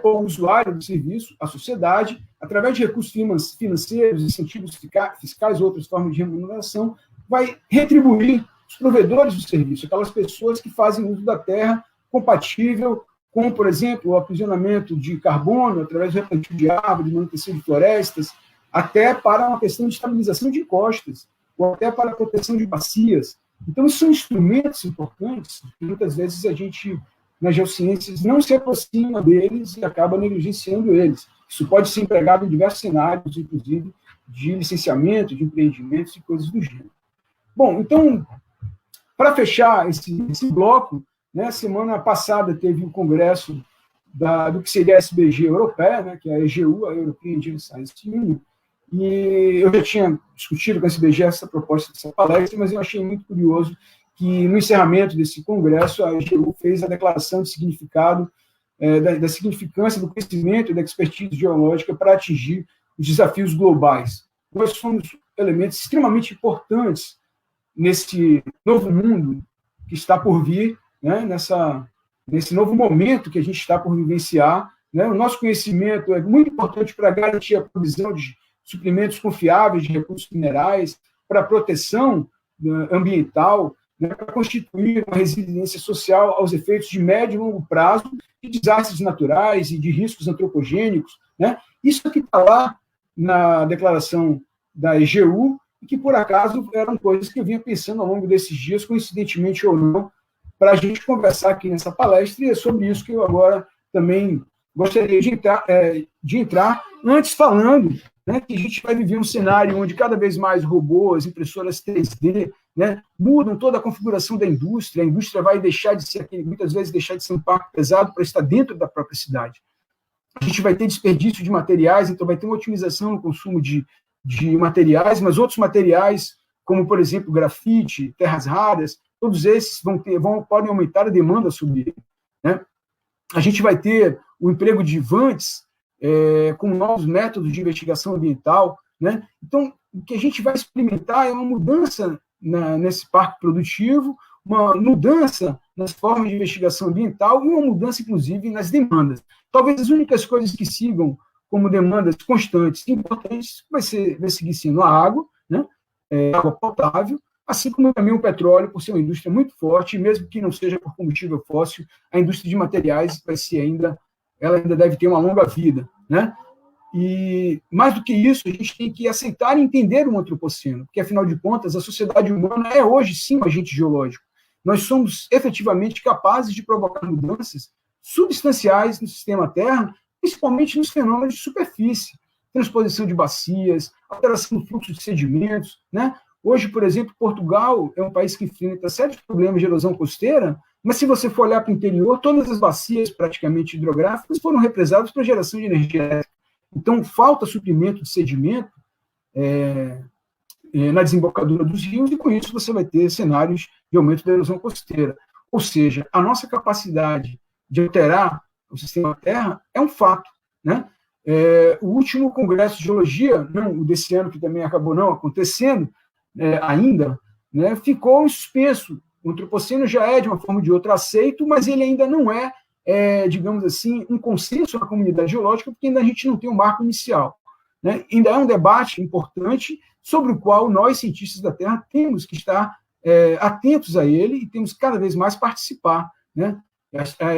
ou o usuário do serviço, a sociedade, através de recursos financeiros, incentivos fiscais, outras formas de remuneração, vai retribuir os provedores do serviço, aquelas pessoas que fazem uso da terra compatível com, por exemplo, o aprisionamento de carbono através do replantio de árvores, manutenção de florestas, até para uma questão de estabilização de encostas, ou até para a proteção de bacias. Então, são instrumentos importantes que muitas vezes a gente, nas geociências, não se aproxima deles e acaba negligenciando eles. Isso pode ser empregado em diversos cenários, inclusive de licenciamento, de empreendimentos e coisas do gênero. Bom, então, para fechar esse bloco, né, semana passada teve o congresso do que seria a SBG europeia, né, que é a EGU, a European Gene Science Union, e eu já tinha discutido com a SBG essa proposta dessa palestra, mas eu achei muito curioso que, no encerramento desse congresso, a EGU fez a declaração de significado, da significância do conhecimento e da expertise geológica para atingir os desafios globais. Nós somos elementos extremamente importantes nesse novo mundo que está por vir, né, nesse novo momento que a gente está por vivenciar. Né? O nosso conhecimento é muito importante para garantir a provisão de suprimentos confiáveis de recursos minerais, para a proteção ambiental, né, para constituir uma resiliência social aos efeitos de médio e longo prazo de desastres naturais e de riscos antropogênicos. Né? Isso que está lá na declaração da EGU, e que, por acaso, eram coisas que eu vinha pensando ao longo desses dias, coincidentemente ou não, para a gente conversar aqui nessa palestra, e é sobre isso que eu agora também gostaria de entrar, antes falando, né, que a gente vai viver um cenário onde cada vez mais robôs, impressoras 3D, né, mudam toda a configuração da indústria. A indústria vai deixar de ser, muitas vezes, deixar de ser um parque pesado para estar dentro da própria cidade. A gente vai ter desperdício de materiais, então vai ter uma otimização no consumo de materiais, mas outros materiais, como, por exemplo, grafite, terras raras, todos esses podem aumentar a demanda sobre ele. Né? A gente vai ter o emprego de vantes com novos métodos de investigação ambiental. Né? Então, o que a gente vai experimentar é uma mudança nesse parque produtivo, uma mudança nas formas de investigação ambiental e uma mudança, inclusive, nas demandas. Talvez as únicas coisas que sigam como demandas constantes e importantes vai seguir sendo a água, né? Água potável, assim como também o petróleo, por ser uma indústria muito forte, e mesmo que não seja por combustível fóssil, a indústria de materiais ela ainda deve ter uma longa vida. Né? E, mais do que isso, a gente tem que aceitar e entender o antropoceno, porque, afinal de contas, a sociedade humana é hoje, sim, um agente geológico. Nós somos efetivamente capazes de provocar mudanças substanciais no sistema Terra, principalmente nos fenômenos de superfície, transposição de bacias, alteração do fluxo de sedimentos. Né? Hoje, por exemplo, Portugal é um país que enfrenta sérios problemas de erosão costeira, mas se você for olhar para o interior, todas as bacias praticamente hidrográficas foram represadas para geração de energia elétrica. Então, falta suprimento de sedimento na desembocadura dos rios, e com isso você vai ter cenários de aumento da erosão costeira. Ou seja, a nossa capacidade de alterar o sistema Terra é um fato. Né? O último Congresso de Geologia, o desse ano, que também acabou não acontecendo ainda, né, ficou em suspenso. O antropoceno já é, de uma forma ou de outra, aceito, mas ele ainda não é, digamos assim, um consenso na comunidade geológica, porque ainda a gente não tem um marco inicial. Né? Ainda é um debate importante sobre o qual nós, cientistas da Terra, temos que estar atentos a ele e temos que cada vez mais participar. Né?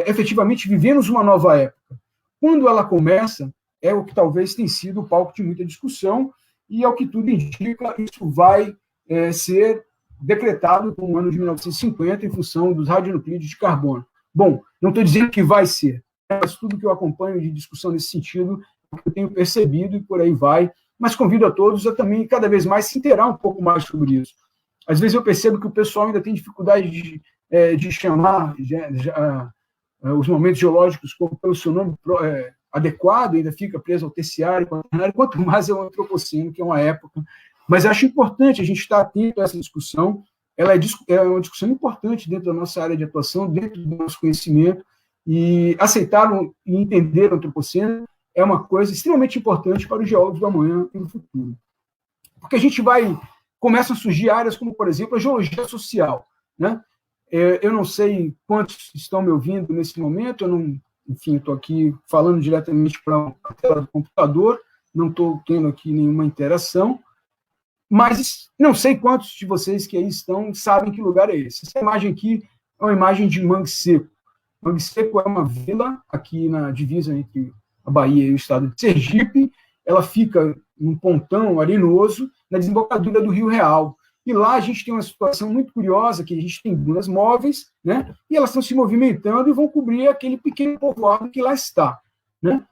Efetivamente, vivemos uma nova época. Quando ela começa, é o que talvez tenha sido o palco de muita discussão, e, ao que tudo indica, isso vai ser decretado com o ano de 1950 em função dos radionuclídeos de carbono. Bom, não estou dizendo que vai ser, mas tudo que eu acompanho de discussão nesse sentido, eu tenho percebido e por aí vai, mas convido a todos a também cada vez mais se inteirar um pouco mais sobre isso. Às vezes eu percebo que o pessoal ainda tem dificuldade de chamar os momentos geológicos pelo seu nome adequado, ainda fica preso ao terciário, quanto mais é o antropoceno, que é uma época. Mas acho importante a gente estar atento a essa discussão. Ela é uma discussão importante dentro da nossa área de atuação, dentro do nosso conhecimento, e aceitar e entender o antropoceno é uma coisa extremamente importante para os geólogos do amanhã e do futuro. Porque começam a surgir áreas como, por exemplo, a geologia social. Né? Eu não sei quantos estão me ouvindo nesse momento, enfim, estou aqui falando diretamente para a tela do computador, não estou tendo aqui nenhuma interação, mas não sei quantos de vocês que aí estão sabem que lugar é esse. Essa imagem aqui é uma imagem de Mangue Seco. Mangue Seco é uma vila aqui na divisa entre a Bahia e o estado de Sergipe. Ela fica num pontão arenoso na desembocadura do Rio Real. E lá a gente tem uma situação muito curiosa, que a gente tem dunas móveis, né? E elas estão se movimentando e vão cobrir aquele pequeno povoado que lá está. Né?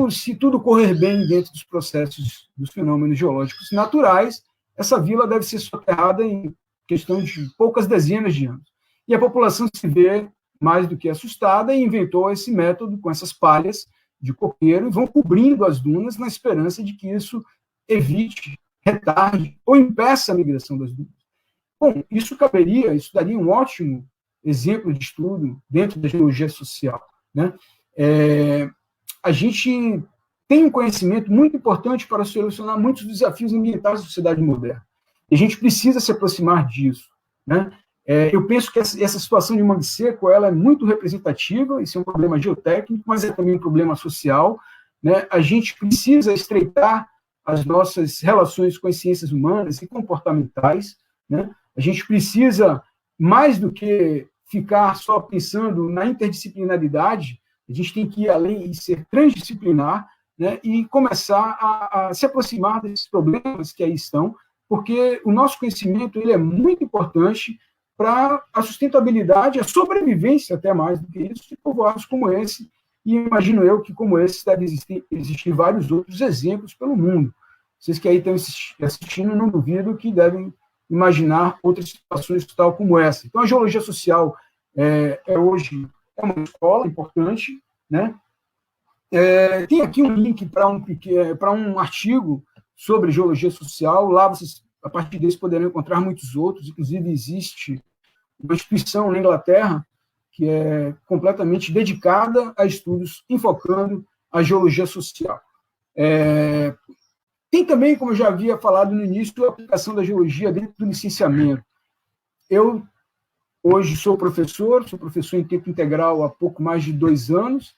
se tudo correr bem dentro dos processos dos fenômenos geológicos naturais, essa vila deve ser soterrada em questão de poucas dezenas de anos. E a população se vê mais do que assustada e inventou esse método com essas palhas de coqueiro e vão cobrindo as dunas na esperança de que isso evite, retarde ou impeça a migração das dunas. Bom, isso daria um ótimo exemplo de estudo dentro da geologia social, né? A gente tem um conhecimento muito importante para solucionar muitos desafios ambientais da sociedade moderna. E a gente precisa se aproximar disso, né? Eu penso que essa situação de mangue seco ela é muito representativa, isso é um problema geotécnico, mas é também um problema social, né? A gente precisa estreitar as nossas relações com as ciências humanas e comportamentais, né? A gente precisa, mais do que ficar só pensando na interdisciplinaridade, a gente tem que ir além e ser transdisciplinar, né? E começar a se aproximar desses problemas que aí estão, porque o nosso conhecimento ele é muito importante para a sustentabilidade, a sobrevivência, até mais do que isso, de povoados como esse, e imagino eu que, como esse, deve existir vários outros exemplos pelo mundo. Vocês que aí estão assistindo, não duvido que devem imaginar outras situações tal como essa. Então, a geologia social hoje é uma escola importante, né? Tem aqui um link para um artigo sobre geologia social, lá vocês, a partir desse, poderão encontrar muitos outros, inclusive existe uma instituição na Inglaterra que é completamente dedicada a estudos enfocando a geologia social. Tem também, como eu já havia falado no início, a aplicação da geologia dentro do licenciamento. Eu, hoje, sou professor em tempo integral há pouco mais de 2 anos,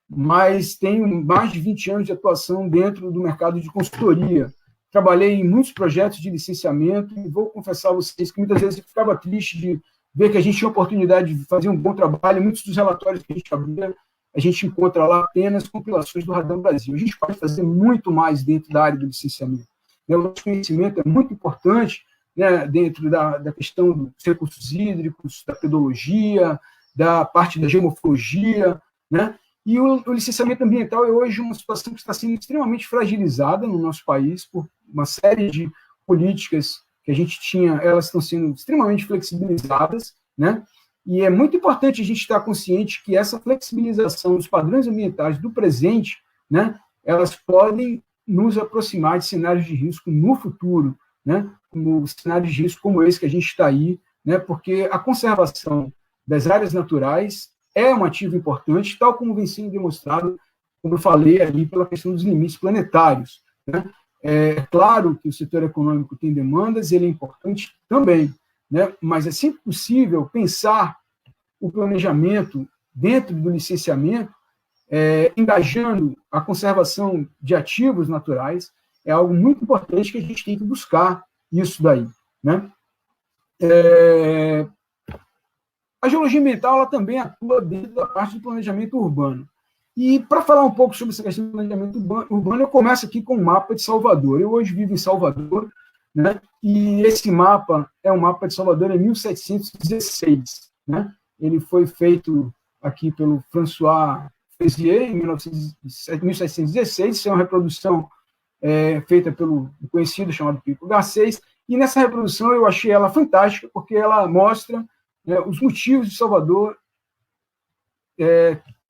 mas tenho mais de 20 anos de atuação dentro do mercado de consultoria. Trabalhei em muitos projetos de licenciamento e vou confessar a vocês que muitas vezes eu ficava triste de ver que a gente tinha a oportunidade de fazer um bom trabalho. Muitos dos relatórios que a gente abria, a gente encontra lá apenas compilações do Radar Brasil. A gente pode fazer muito mais dentro da área do licenciamento. O nosso conhecimento é muito importante, né, dentro da questão dos recursos hídricos, da pedologia, da parte da geomorfologia, né? E o licenciamento ambiental é hoje uma situação que está sendo extremamente fragilizada no nosso país por uma série de políticas que a gente tinha, elas estão sendo extremamente flexibilizadas, né? E é muito importante a gente estar consciente que essa flexibilização dos padrões ambientais do presente, né, elas podem nos aproximar de cenários de risco no futuro, né? Como cenários de risco como esse que a gente está aí, né? Porque a conservação das áreas naturais é um ativo importante, tal como vem sendo demonstrado, como eu falei ali, pela questão dos limites planetários, né? É claro que o setor econômico tem demandas, ele é importante também, né? Mas é sempre possível pensar o planejamento dentro do licenciamento, engajando a conservação de ativos naturais, é algo muito importante que a gente tem que buscar isso daí, né? A geologia ambiental ela também atua dentro da parte do planejamento urbano. E, para falar um pouco sobre essa questão do planejamento urbano, eu começo aqui com o mapa de Salvador. Eu hoje vivo em Salvador, né? E esse mapa é um mapa de Salvador em 1716. Né? Ele foi feito aqui pelo François Fraisier, em 1716. Isso é uma reprodução feita pelo conhecido chamado Pico Garcês. E nessa reprodução eu achei ela fantástica, porque ela mostra os motivos de Salvador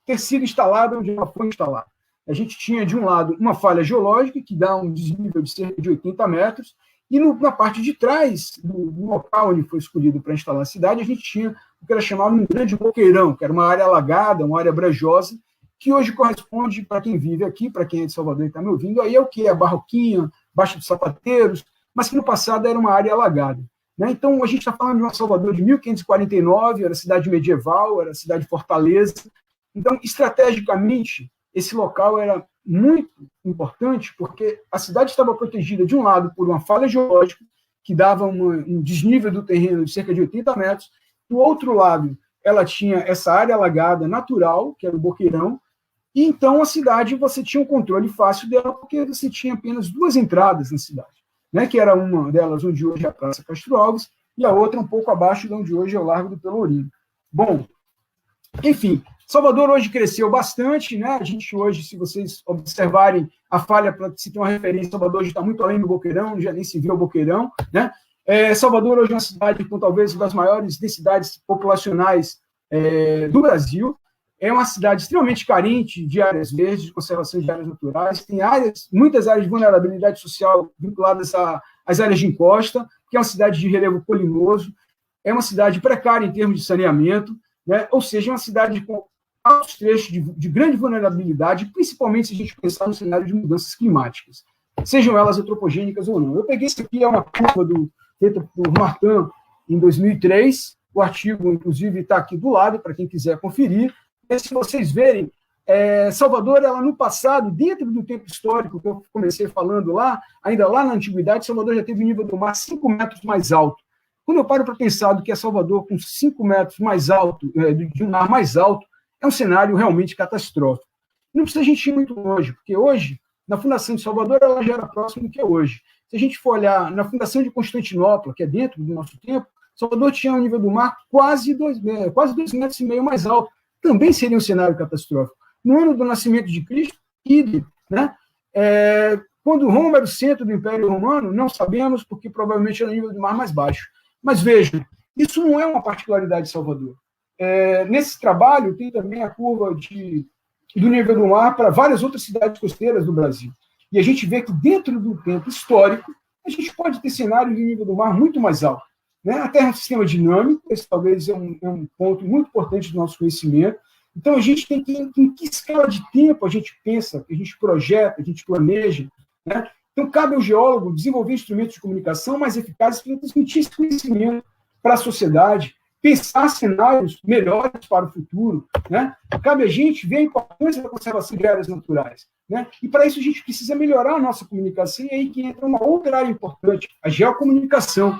ter sido instalada onde ela foi instalada. A gente tinha, de um lado, uma falha geológica, que dá um desnível de cerca de 80 metros, e na parte de trás, do local onde foi escolhido para instalar a cidade, a gente tinha o que era chamado um grande boqueirão, que era uma área alagada, uma área brejosa, que hoje corresponde, para quem vive aqui, para quem é de Salvador e está me ouvindo, aí é o que? A Barroquinha, Baixa dos Sapateiros, mas que no passado era uma área alagada. Né? Então, a gente está falando de uma Salvador de 1549, era cidade medieval, era cidade fortaleza. Então, estrategicamente, esse local era muito importante, porque a cidade estava protegida, de um lado, por uma falha geológica, que dava um desnível do terreno de cerca de 80 metros, do outro lado, ela tinha essa área alagada natural, que era o Boqueirão, e então a cidade, você tinha um controle fácil dela, porque você tinha apenas 2 entradas na cidade, né, que era uma delas onde hoje é a Praça Castro Alves, e a outra um pouco abaixo de onde hoje é o Largo do Pelourinho. Bom, enfim, Salvador hoje cresceu bastante, né? A gente hoje, se vocês observarem a falha, para se ter uma referência, Salvador hoje está muito além do Boqueirão, já nem se viu o Boqueirão, né? Salvador hoje é uma cidade com talvez uma das maiores densidades populacionais do Brasil. É uma cidade extremamente carente de áreas verdes, de conservação de áreas naturais. Tem muitas áreas de vulnerabilidade social vinculadas às áreas de encosta, que é uma cidade de relevo colinoso. É uma cidade precária em termos de saneamento, né? Ou seja, é uma cidade com altos trechos de grande vulnerabilidade, principalmente se a gente pensar no cenário de mudanças climáticas, sejam elas antropogênicas ou não. Eu peguei isso aqui, é uma curva feita por Martin em 2003, o artigo, inclusive, está aqui do lado, para quem quiser conferir. E se vocês verem, Salvador, ela no passado, dentro do tempo histórico, que eu comecei falando lá, ainda lá na antiguidade, Salvador já teve o nível do mar 5 metros mais alto. Quando eu paro para pensar do que é Salvador com 5 metros mais alto, de um mar mais alto, é um cenário realmente catastrófico. Não precisa a gente ir muito longe, porque hoje, na Fundação de Salvador, ela já era próxima do que é hoje. Se a gente for olhar na Fundação de Constantinopla, que é dentro do nosso tempo, Salvador tinha um nível do mar quase 2,5 metros mais alto. Também seria um cenário catastrófico. No ano do nascimento de Cristo, idem, né? Quando Roma era o centro do Império Romano, não sabemos, porque provavelmente era o nível do mar mais baixo. Mas vejam, isso não é uma particularidade de Salvador. Nesse trabalho, tem também a curva do nível do mar para várias outras cidades costeiras do Brasil. E a gente vê que, dentro do tempo histórico, a gente pode ter cenários de nível do mar muito mais alto, né? A Terra é um sistema dinâmico, esse talvez é um ponto muito importante do nosso conhecimento. Então, a gente tem que, em que escala de tempo a gente pensa, a gente projeta, a gente planeja, né? Então, cabe ao geólogo desenvolver instrumentos de comunicação mais eficazes para transmitir esse conhecimento para a sociedade, pensar cenários melhores para o futuro, né? Cabe a gente ver a importância da conservação de áreas naturais, né? E para isso a gente precisa melhorar a nossa comunicação, e aí que entra uma outra área importante, a geocomunicação.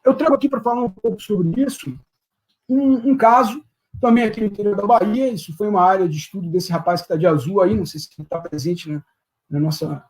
Eu trago aqui para falar um pouco sobre isso um caso, também aqui no interior da Bahia. Isso foi uma área de estudo desse rapaz que está de azul aí, não sei se está presente na nossa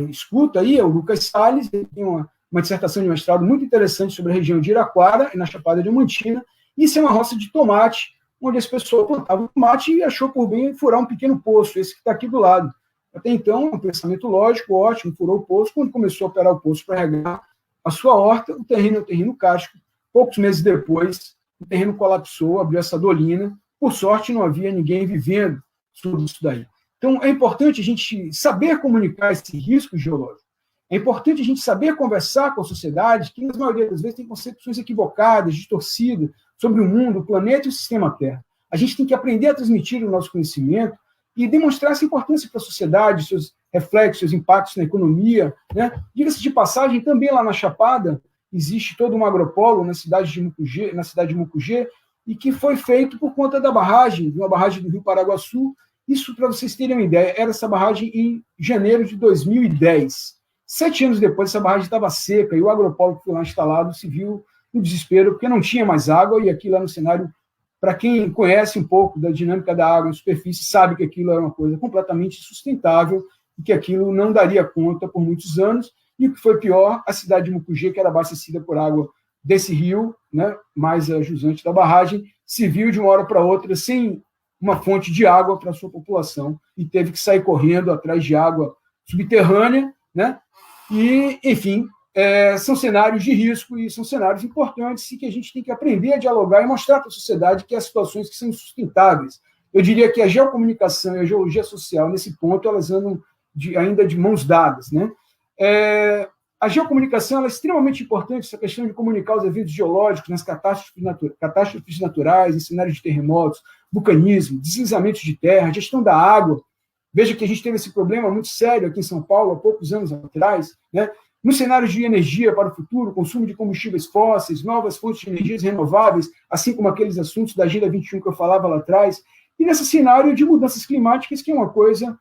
escuta aí, é o Lucas Salles. Ele tem uma dissertação de mestrado muito interessante sobre a região de Iraquara, na Chapada Diamantina. Isso é uma roça de tomate, onde as pessoas plantavam tomate e achou por bem furar um pequeno poço, esse que está aqui do lado. Até então, um pensamento lógico, ótimo, furou o poço. Quando começou a operar o poço para regar a sua horta, o terreno é um terreno cástico. Poucos meses depois, o terreno colapsou, abriu essa dolina. Por sorte, não havia ninguém vivendo sobre isso daí. Então, é importante a gente saber comunicar esse risco geológico. É importante a gente saber conversar com a sociedade, que, na maioria das vezes, tem concepções equivocadas, distorcidas, sobre o mundo, o planeta e o sistema Terra. A gente tem que aprender a transmitir o nosso conhecimento e demonstrar essa importância para a sociedade, seus reflexos, seus impactos na economia, né? Diga-se de passagem, também lá na Chapada, existe todo um agropolo na cidade de Mucugê, e que foi feito por conta da barragem, de uma barragem do Rio Paraguaçu. Isso, para vocês terem uma ideia, era essa barragem em janeiro de 2010. 7 anos depois, essa barragem estava seca, e o agropolo que foi lá instalado se viu no desespero, porque não tinha mais água, e aqui lá no cenário, para quem conhece um pouco da dinâmica da água na superfície, sabe que aquilo era uma coisa completamente insustentável, e que aquilo não daria conta por muitos anos. E o que foi pior, a cidade de Mucugê, que era abastecida por água desse rio, né, mais a jusante da barragem, se viu de uma hora para outra sem uma fonte de água para a sua população, e teve que sair correndo atrás de água subterrânea, né? E, enfim, são cenários de risco e são cenários importantes, e que a gente tem que aprender a dialogar e mostrar para a sociedade que há situações que são insustentáveis. Eu diria que a geocomunicação e a geologia social, nesse ponto, elas andam ainda de mãos dadas, né? A geocomunicação é extremamente importante, essa questão de comunicar os eventos geológicos nas catástrofes naturais, em cenários de terremotos, vulcanismo, deslizamentos de terra, gestão da água. Veja que a gente teve esse problema muito sério aqui em São Paulo há poucos anos atrás, né? Nos cenários de energia para o futuro, consumo de combustíveis fósseis, novas fontes de energias renováveis, assim como aqueles assuntos da Agenda 21 que eu falava lá atrás, e nesse cenário de mudanças climáticas, que é uma coisa,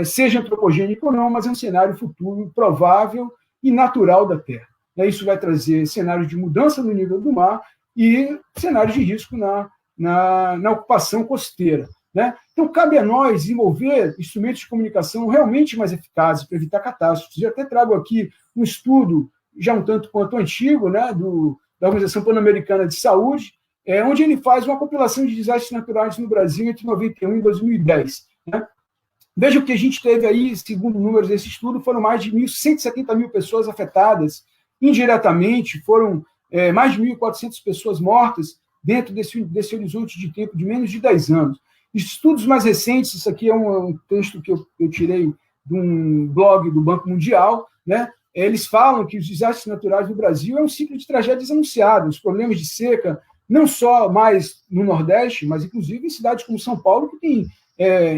seja antropogênica ou não, mas é um cenário futuro provável e natural da Terra. Isso vai trazer cenários de mudança no nível do mar e cenários de risco na ocupação costeira, né? Então, cabe a nós desenvolver instrumentos de comunicação realmente mais eficazes para evitar catástrofes. Eu até trago aqui um estudo, já um tanto quanto antigo, né, da Organização Pan-Americana de Saúde, onde ele faz uma compilação de desastres naturais no Brasil entre 91 e 2010. Né? Veja que a gente teve aí, segundo números desse estudo, foram mais de 170 mil pessoas afetadas indiretamente, foram mais de 1.400 pessoas mortas dentro desse horizonte de tempo de menos de 10 anos. Estudos mais recentes, isso aqui é um texto que eu tirei de um blog do Banco Mundial, né? Eles falam que os desastres naturais no Brasil é um ciclo de tragédias anunciadas, os problemas de seca, não só mais no Nordeste, mas inclusive em cidades como São Paulo, que tem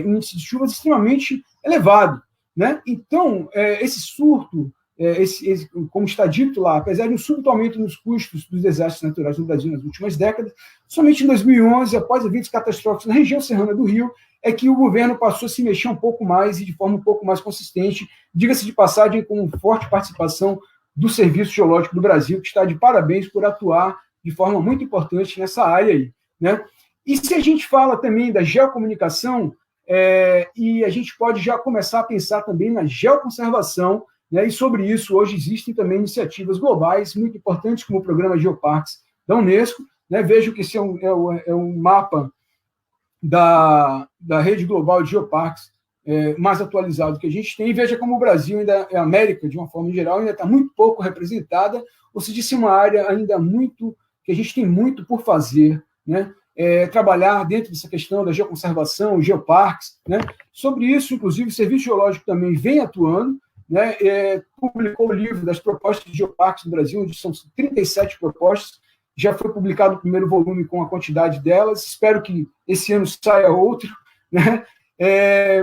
índice de chuvas extremamente elevado. Né? Então, esse surto, como está dito lá, apesar de um súbito aumento nos custos dos desastres naturais no Brasil nas últimas décadas, somente em 2011, após eventos catastróficos na região serrana do Rio, é que o governo passou a se mexer um pouco mais e de forma um pouco mais consistente, diga-se de passagem, com forte participação do Serviço Geológico do Brasil, que está de parabéns por atuar de forma muito importante nessa área aí. Né? E se a gente fala também da geocomunicação, e a gente pode já começar a pensar também na geoconservação, né? E sobre isso hoje existem também iniciativas globais muito importantes, como o Programa Geoparques da Unesco. Né? Vejo que esse é um mapa da rede global de geoparques mais atualizado que a gente tem, e veja como o Brasil, ainda, a América, de uma forma geral, ainda está muito pouco representada, ou seja, isso é uma área ainda muito, que a gente tem muito por fazer, né? Trabalhar dentro dessa questão da geoconservação, geoparques, né? Sobre isso, inclusive, o Serviço Geológico também vem atuando, né? Publicou o livro das propostas de geoparques no Brasil, onde são 37 propostas, já foi publicado o primeiro volume com a quantidade delas, espero que esse ano saia outro, né?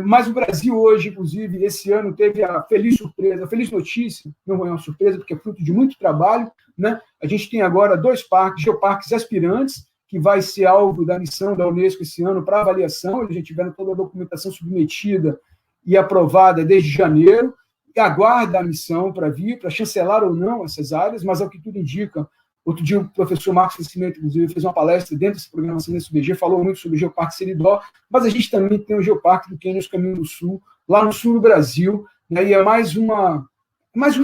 Mas o Brasil hoje, inclusive, esse ano teve a feliz surpresa, a feliz notícia, não é uma surpresa porque é fruto de muito trabalho, né? A gente tem agora 2 geoparques aspirantes, que vai ser alvo da missão da Unesco esse ano para avaliação, eles já tiveram toda a documentação submetida e aprovada desde janeiro, e aguarda a missão para vir, para chancelar ou não essas áreas, mas ao que tudo indica. Outro dia, o professor Marcos Nascimento, inclusive, fez uma palestra dentro desse programa SBG, falou muito sobre o Geoparque Seridó, mas a gente também tem o Geoparque do Quênia, Caminho do Sul, lá no sul do Brasil, né, e é mais uma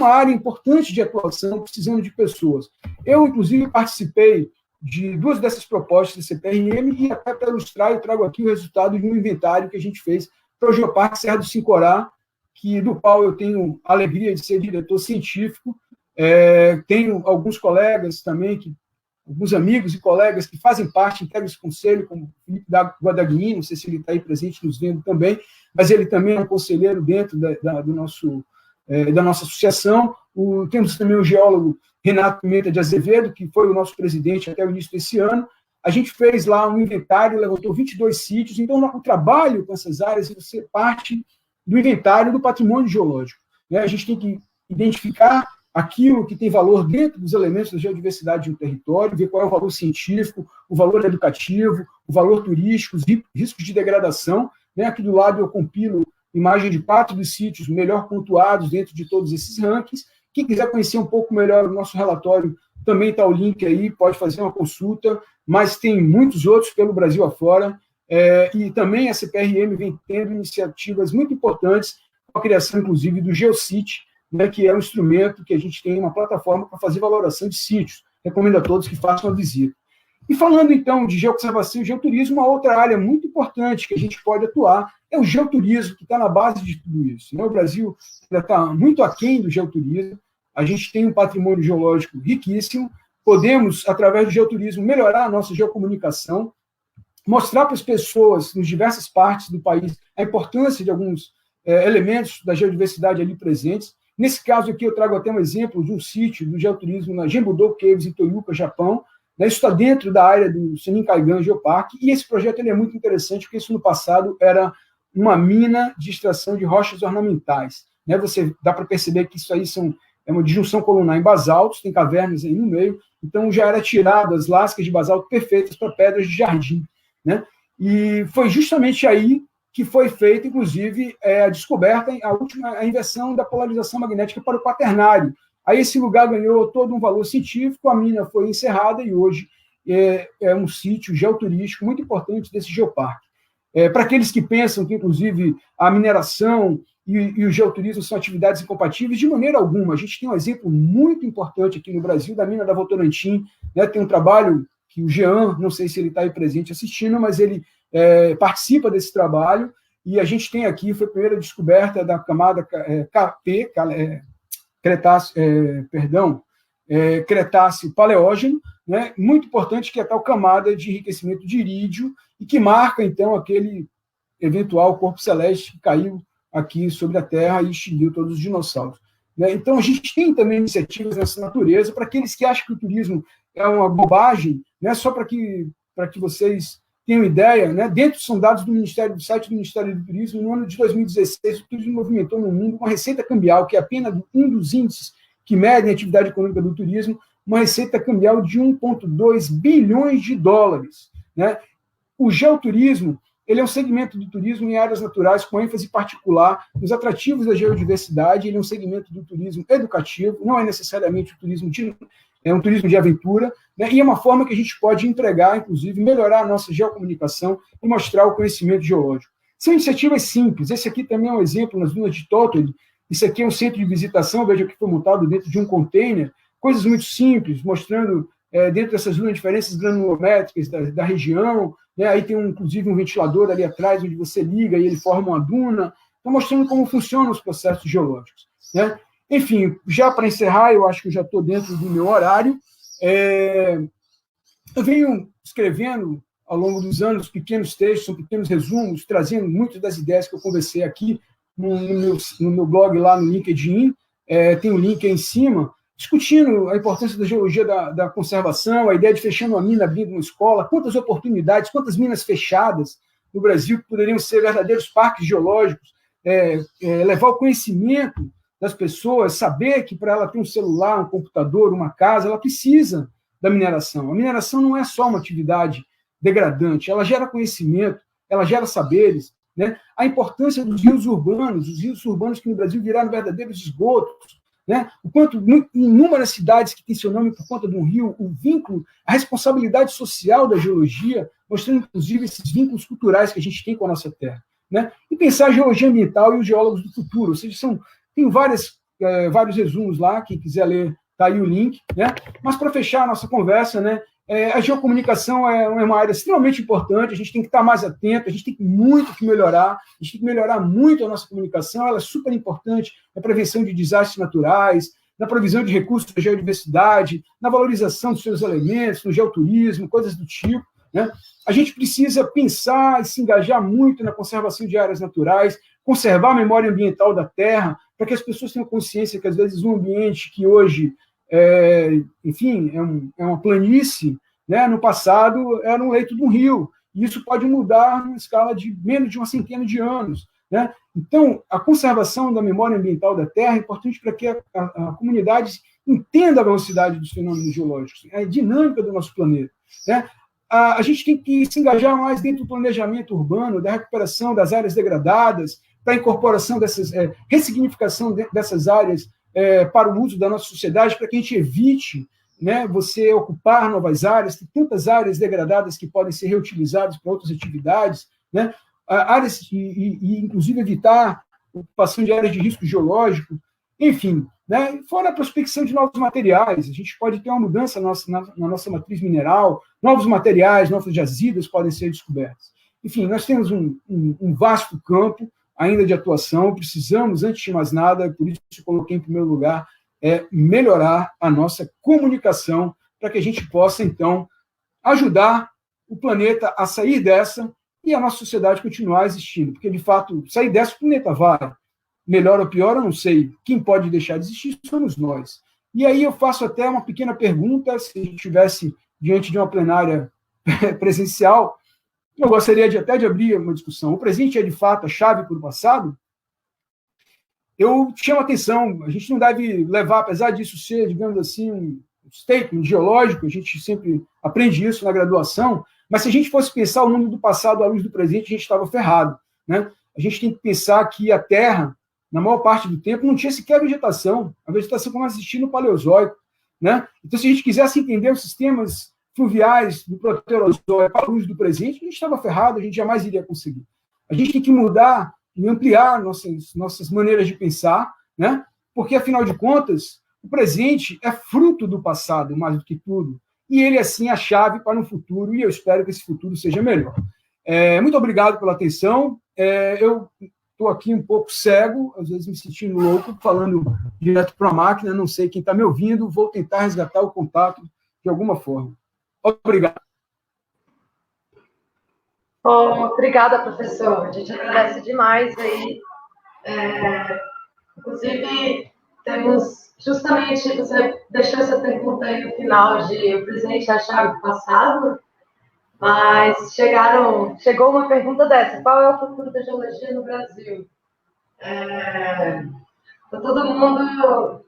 área importante de atuação, precisando de pessoas. Eu, inclusive, participei de 2 dessas propostas da CPRM, e até para ilustrar, eu trago aqui o resultado de um inventário que a gente fez para o Geoparque Serra do Sincorá, do qual eu tenho a alegria de ser diretor científico. Tenho alguns colegas também, alguns amigos e colegas que fazem parte, integram esse conselho, como o Felipe Guadagnini, não sei se ele está aí presente nos vendo também, mas ele também é um conselheiro dentro da nossa associação. Temos também o geólogo Renato Pimenta de Azevedo, que foi o nosso presidente até o início desse ano. A gente fez lá um inventário, levantou 22 sítios, então o trabalho com essas áreas é ser parte do inventário do patrimônio geológico. Né? A gente tem que identificar aquilo que tem valor dentro dos elementos da geodiversidade de um território, ver qual é o valor científico, o valor educativo, o valor turístico, os riscos de degradação. Né? Aqui do lado eu compilo imagem de 4 dos sítios melhor pontuados dentro de todos esses rankings. Quem quiser conhecer um pouco melhor o nosso relatório, também está o link aí, pode fazer uma consulta, mas tem muitos outros pelo Brasil afora, e também a CPRM vem tendo iniciativas muito importantes, com a criação, inclusive, do GeoCity, né, que é um instrumento que a gente tem uma plataforma para fazer valoração de sítios. Recomendo a todos que façam a visita. E falando, então, de geoconservação e geoturismo, uma outra área muito importante que a gente pode atuar é o geoturismo, que está na base de tudo isso. Né? O Brasil ainda está muito aquém do geoturismo, a gente tem um patrimônio geológico riquíssimo, podemos, através do geoturismo, melhorar a nossa geocomunicação, mostrar para as pessoas, nas diversas partes do país, a importância de alguns elementos da geodiversidade ali presentes. Nesse caso aqui, eu trago até um exemplo de um sítio do geoturismo na Genbudô Caves, em Toyuka, Japão. Isso está dentro da área do Senin-Kaigan Geoparque, e esse projeto ele é muito interessante, porque isso no passado era uma mina de extração de rochas ornamentais. Dá para perceber que isso aí é uma disjunção colunar em basaltos, tem cavernas aí no meio, então já era tirado as lascas de basalto perfeitas para pedras de jardim. Né? E foi justamente aí que foi feita, inclusive, a descoberta, a inversão da polarização magnética para o quaternário. Aí esse lugar ganhou todo um valor científico, a mina foi encerrada e hoje é um sítio geoturístico muito importante desse geoparque. Para aqueles que pensam que, inclusive, a mineração e o geoturismo são atividades incompatíveis, de maneira alguma. A gente tem um exemplo muito importante aqui no Brasil, da mina da Votorantim, né? Tem um trabalho que o Jean, não sei se ele está aí presente assistindo, mas ele participa desse trabalho, e a gente tem aqui, foi a primeira descoberta da camada Cretáceo-Paleógeno, né, muito importante, que é a tal camada de enriquecimento de irídio, e que marca, então, aquele eventual corpo celeste que caiu aqui sobre a Terra e extinguiu todos os dinossauros. Né? Então, a gente tem também iniciativas nessa natureza, para aqueles que acham que o turismo é uma bobagem, né, só para que vocês tenham ideia, né, dentro são dados do site do Ministério do Turismo, no ano de 2016, o turismo movimentou no mundo uma receita cambial, que é apenas um dos índices que medem a atividade econômica do turismo, uma receita cambial de 1,2 bilhões de dólares. Né? O geoturismo, ele é um segmento do turismo em áreas naturais com ênfase particular nos atrativos da geodiversidade, ele é um segmento do turismo educativo, não é necessariamente um turismo de aventura, né? E é uma forma que a gente pode empregar, inclusive, melhorar a nossa geocomunicação e mostrar o conhecimento geológico. São iniciativas simples, esse aqui também é um exemplo nas dunas de Totley, isso aqui é um centro de visitação, veja que foi montado dentro de um container, coisas muito simples, mostrando dentro dessas dunas diferenças granulométricas da região, né? Aí tem, inclusive, um ventilador ali atrás, onde você liga e ele forma uma duna, então mostrando como funcionam os processos geológicos. Né? Enfim, já para encerrar, eu acho que eu já estou dentro do meu horário, eu venho escrevendo, ao longo dos anos, pequenos textos, são pequenos resumos, trazendo muitas das ideias que eu conversei aqui no meu blog lá no LinkedIn, tem um link aí em cima, discutindo a importância da geologia da conservação, a ideia de fechar uma mina, abrindo uma escola, quantas oportunidades, quantas minas fechadas no Brasil que poderiam ser verdadeiros parques geológicos, levar o conhecimento das pessoas, saber que para ela ter um celular, um computador, uma casa, ela precisa da mineração. A mineração não é só uma atividade degradante, ela gera conhecimento, ela gera saberes, né? A importância dos rios urbanos que no Brasil viraram verdadeiros esgotos, né? O quanto inúmeras cidades que têm seu nome por conta de um rio, o vínculo, a responsabilidade social da geologia, mostrando inclusive esses vínculos culturais que a gente tem com a nossa terra, né? E pensar a geologia ambiental e os geólogos do futuro, ou seja, tem vários resumos lá, quem quiser ler, está aí o link, né? Mas para fechar a nossa conversa, né, a geocomunicação é uma área extremamente importante, a gente tem que estar mais atento, a gente tem muito que melhorar, a gente tem que melhorar muito a nossa comunicação, ela é super importante na prevenção de desastres naturais, na provisão de recursos da geodiversidade, na valorização dos seus elementos, no geoturismo, coisas do tipo, né? A gente precisa pensar e se engajar muito na conservação de áreas naturais, conservar a memória ambiental da terra, para que as pessoas tenham consciência que, às vezes, um ambiente que hoje enfim, é uma planície, né? No passado era um leito de um rio, e isso pode mudar numa escala de menos de uma centena de anos, né? Então, a conservação da memória ambiental da Terra é importante para que a comunidade entenda a velocidade dos fenômenos geológicos, a dinâmica do nosso planeta, né? A gente tem que se engajar mais dentro do planejamento urbano, da recuperação das áreas degradadas, da incorporação ressignificação dessas áreas para o uso da nossa sociedade, para que a gente evite, né, você ocupar novas áreas, tem tantas áreas degradadas que podem ser reutilizadas para outras atividades, né, áreas e inclusive evitar a ocupação de áreas de risco geológico, enfim, né, fora a prospecção de novos materiais, a gente pode ter uma mudança na nossa matriz mineral, novos materiais, novas jazidas podem ser descobertos. Enfim, nós temos um vasto campo ainda de atuação, precisamos, antes de mais nada, por isso eu coloquei em primeiro lugar, melhorar a nossa comunicação para que a gente possa, então, ajudar o planeta a sair dessa e a nossa sociedade continuar existindo, porque, de fato, sair dessa o planeta vai. Melhor ou pior, eu não sei. Quem pode deixar de existir somos nós. E aí eu faço até uma pequena pergunta, se a gente estivesse diante de uma plenária presencial, eu gostaria até de abrir uma discussão. O presente é, de fato, a chave para o passado? Eu chamo a atenção, a gente não deve levar, apesar disso ser, digamos assim, um statement geológico, a gente sempre aprende isso na graduação, mas se a gente fosse pensar o mundo do passado à luz do presente, a gente estava ferrado, né? A gente tem que pensar que a Terra, na maior parte do tempo, não tinha sequer vegetação. A vegetação começa a existir no Paleozoico, né? Então, se a gente quisesse entender os sistemas fluviais do Proterozoico à luz do presente, a gente estava ferrado, a gente jamais iria conseguir. A gente tem que mudar e ampliar nossas maneiras de pensar, né? Porque, afinal de contas, o presente é fruto do passado, mais do que tudo. e ele, assim, a chave para um futuro, e eu espero que esse futuro seja melhor. Muito obrigado pela atenção. Eu estou aqui um pouco cego, às vezes me sentindo louco, falando direto para a máquina, não sei quem está me ouvindo, vou tentar resgatar o contato de alguma forma. Obrigado. Bom, obrigada, professor. A gente agradece demais aí. Inclusive, temos justamente, você deixou essa pergunta aí no final de o presente é a chave do passado, mas chegou uma pergunta dessa: qual é o futuro da geologia no Brasil? Está todo mundo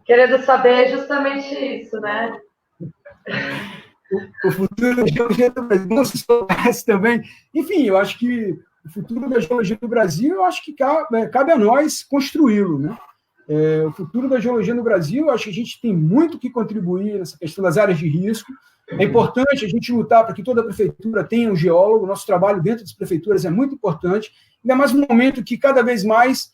querendo saber justamente isso, né? O futuro da geologia do Brasil não se soubesse também. Enfim, eu acho que o futuro da geologia do Brasil, eu acho que cabe a nós construí-lo, né? O futuro da geologia no Brasil, eu acho que a gente tem muito que contribuir nessa questão das áreas de risco. É importante a gente lutar para que toda prefeitura tenha um geólogo. Nosso trabalho dentro das prefeituras é muito importante, ainda mais no momento que cada vez mais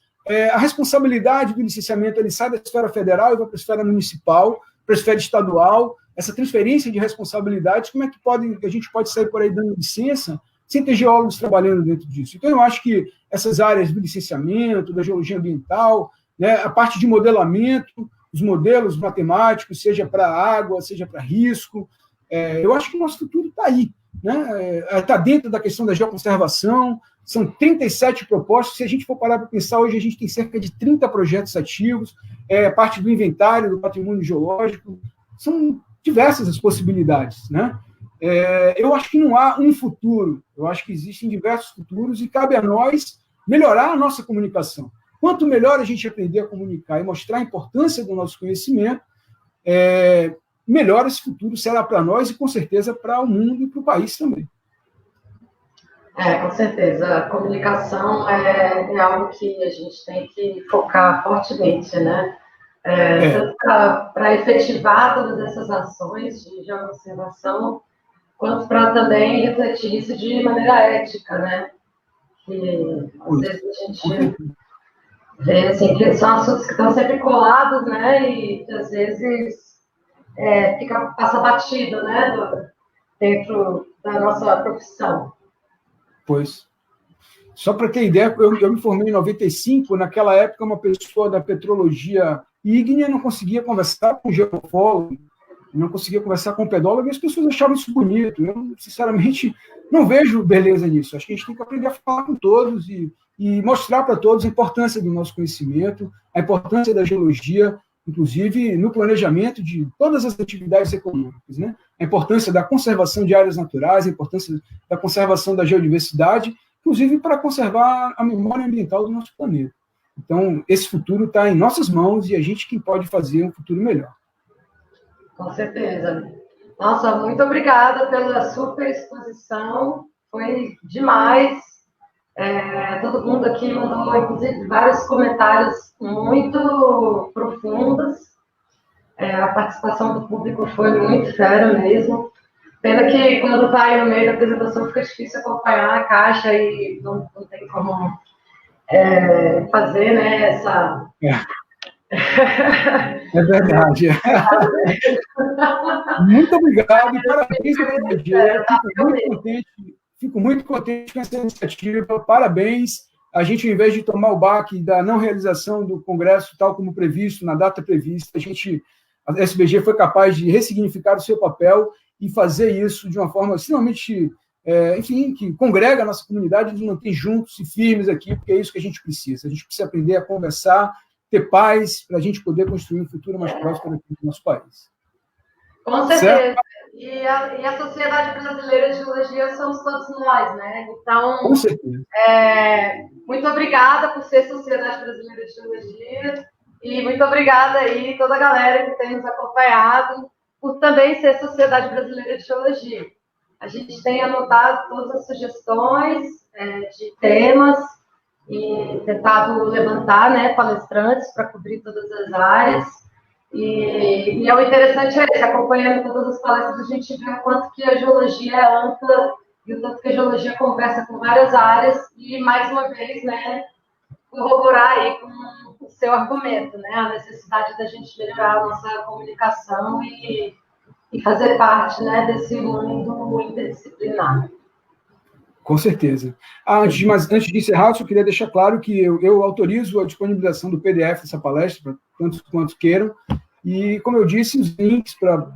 a responsabilidade do licenciamento ele sai da esfera federal e vai para a esfera municipal, para a esfera estadual. Essa transferência de responsabilidades, como é que a gente pode sair por aí dando licença sem ter geólogos trabalhando dentro disso? Então, eu acho que essas áreas do licenciamento, da geologia ambiental, né, a parte de modelamento, os modelos matemáticos, seja para água, seja para risco, eu acho que o nosso futuro está aí. Está dentro da questão da geoconservação, são 37 propostas. Se a gente for parar para pensar, hoje a gente tem cerca de 30 projetos ativos, parte do inventário do patrimônio geológico, são diversas as possibilidades, né? Eu acho que não há um futuro, eu acho que existem diversos futuros e cabe a nós melhorar a nossa comunicação. Quanto melhor a gente aprender a comunicar e mostrar a importância do nosso conhecimento, melhor esse futuro será para nós e, com certeza, para o mundo e para o país também. Com certeza. A comunicação é algo que a gente tem que focar fortemente, né? Tanto para efetivar todas essas ações de geoconservação, quanto para também refletir isso de maneira ética, né? Que às vezes a gente vê assim, que são assuntos que estão sempre colados, né? E que às vezes passa batido, né? Dentro da nossa profissão. Pois. Só para ter ideia, eu me formei em 95, naquela época uma pessoa da petrologia ígnea não conseguia conversar com o geofólogo, não conseguia conversar com o pedólogo, e as pessoas achavam isso bonito. Eu, sinceramente, não vejo beleza nisso. Acho que a gente tem que aprender a falar com todos e mostrar para todos a importância do nosso conhecimento, a importância da geologia, inclusive no planejamento de todas as atividades econômicas, né? A importância da conservação de áreas naturais, a importância da conservação da geodiversidade, inclusive para conservar a memória ambiental do nosso planeta. Então, esse futuro está em nossas mãos e a gente que pode fazer um futuro melhor. Com certeza. Nossa, muito obrigada pela super exposição, foi demais. Todo mundo aqui mandou, inclusive, vários comentários muito profundos. A participação do público foi muito fera mesmo. Pena que quando está aí no meio da apresentação fica difícil acompanhar a caixa e não tem como fazer, né, essa... É verdade. Muito obrigado e parabéns ao Fico muito contente com essa iniciativa. Parabéns. A gente, ao invés de tomar o baque da não realização do Congresso, tal como previsto, na data prevista, a SBG foi capaz de ressignificar o seu papel e fazer isso de uma forma extremamente, que congrega a nossa comunidade e nos mantém juntos e firmes aqui, porque é isso que a gente precisa. A gente precisa aprender a conversar, ter paz, para a gente poder construir um futuro mais próspero aqui no nosso país. Com certeza. E a Sociedade Brasileira de Geologia somos todos nós, né? Então, com certeza. Muito obrigada por ser Sociedade Brasileira de Geologia e muito obrigada aí toda a galera que tem nos acompanhado por também ser Sociedade Brasileira de Geologia. A gente tem anotado todas as sugestões de temas e tentado levantar, né, palestrantes para cobrir todas as áreas. E o interessante é esse, acompanhando todas as palestras, a gente vê o quanto que a geologia é ampla e o quanto que a geologia conversa com várias áreas e, mais uma vez, né, corroborar aí com o seu argumento, né, a necessidade da gente melhorar a nossa comunicação e e fazer parte, né, desse mundo interdisciplinar. Com certeza. Antes de encerrar, eu só queria deixar claro que eu autorizo a disponibilização do PDF dessa palestra para tantos quantos queiram. E, como eu disse, os links para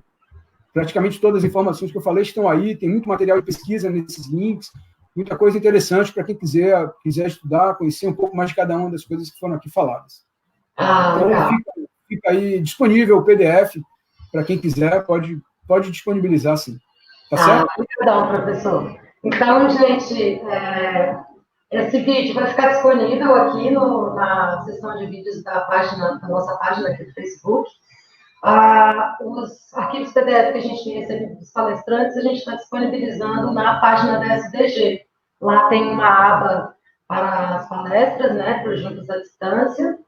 praticamente todas as informações que eu falei estão aí. Tem muito material de pesquisa nesses links, muita coisa interessante para quem quiser estudar, conhecer um pouco mais de cada uma das coisas que foram aqui faladas. Então, fica aí disponível o PDF para quem quiser, pode disponibilizar, sim. Tá certo? Obrigadão, professor. Então, gente, esse vídeo vai ficar disponível aqui na seção de vídeos da nossa página aqui do Facebook. Os arquivos PDF que a gente recebe dos palestrantes, a gente está disponibilizando na página da SBG. Lá tem uma aba para as palestras, né, para os Juntos à Distância.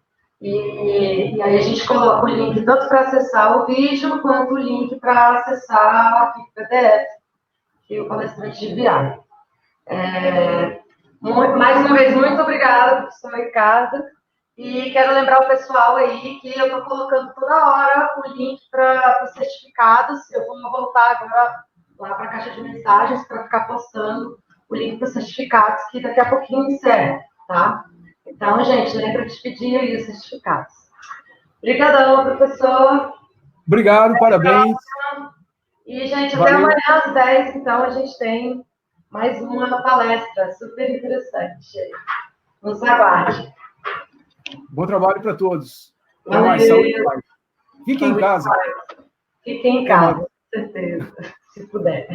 E aí a gente coloca o link tanto para acessar o vídeo, quanto o link para acessar o arquivo PDF que o palestrante enviar. Mais uma vez, muito obrigada, professor Ricardo. E quero lembrar o pessoal aí que eu estou colocando toda hora o link para os certificados. Eu vou voltar agora lá para a caixa de mensagens para ficar postando o link para os certificados, que daqui a pouquinho encerra, tá? Então, gente, lembra de pedir aí os certificados. Obrigadão, professor. Obrigado, parabéns. E, gente, até amanhã às 10, então, a gente tem mais uma palestra super interessante. Nos aguarde. Bom trabalho para todos. Até mais, saúde e paz. Fiquem em casa. Fiquem em casa, com certeza, se puder.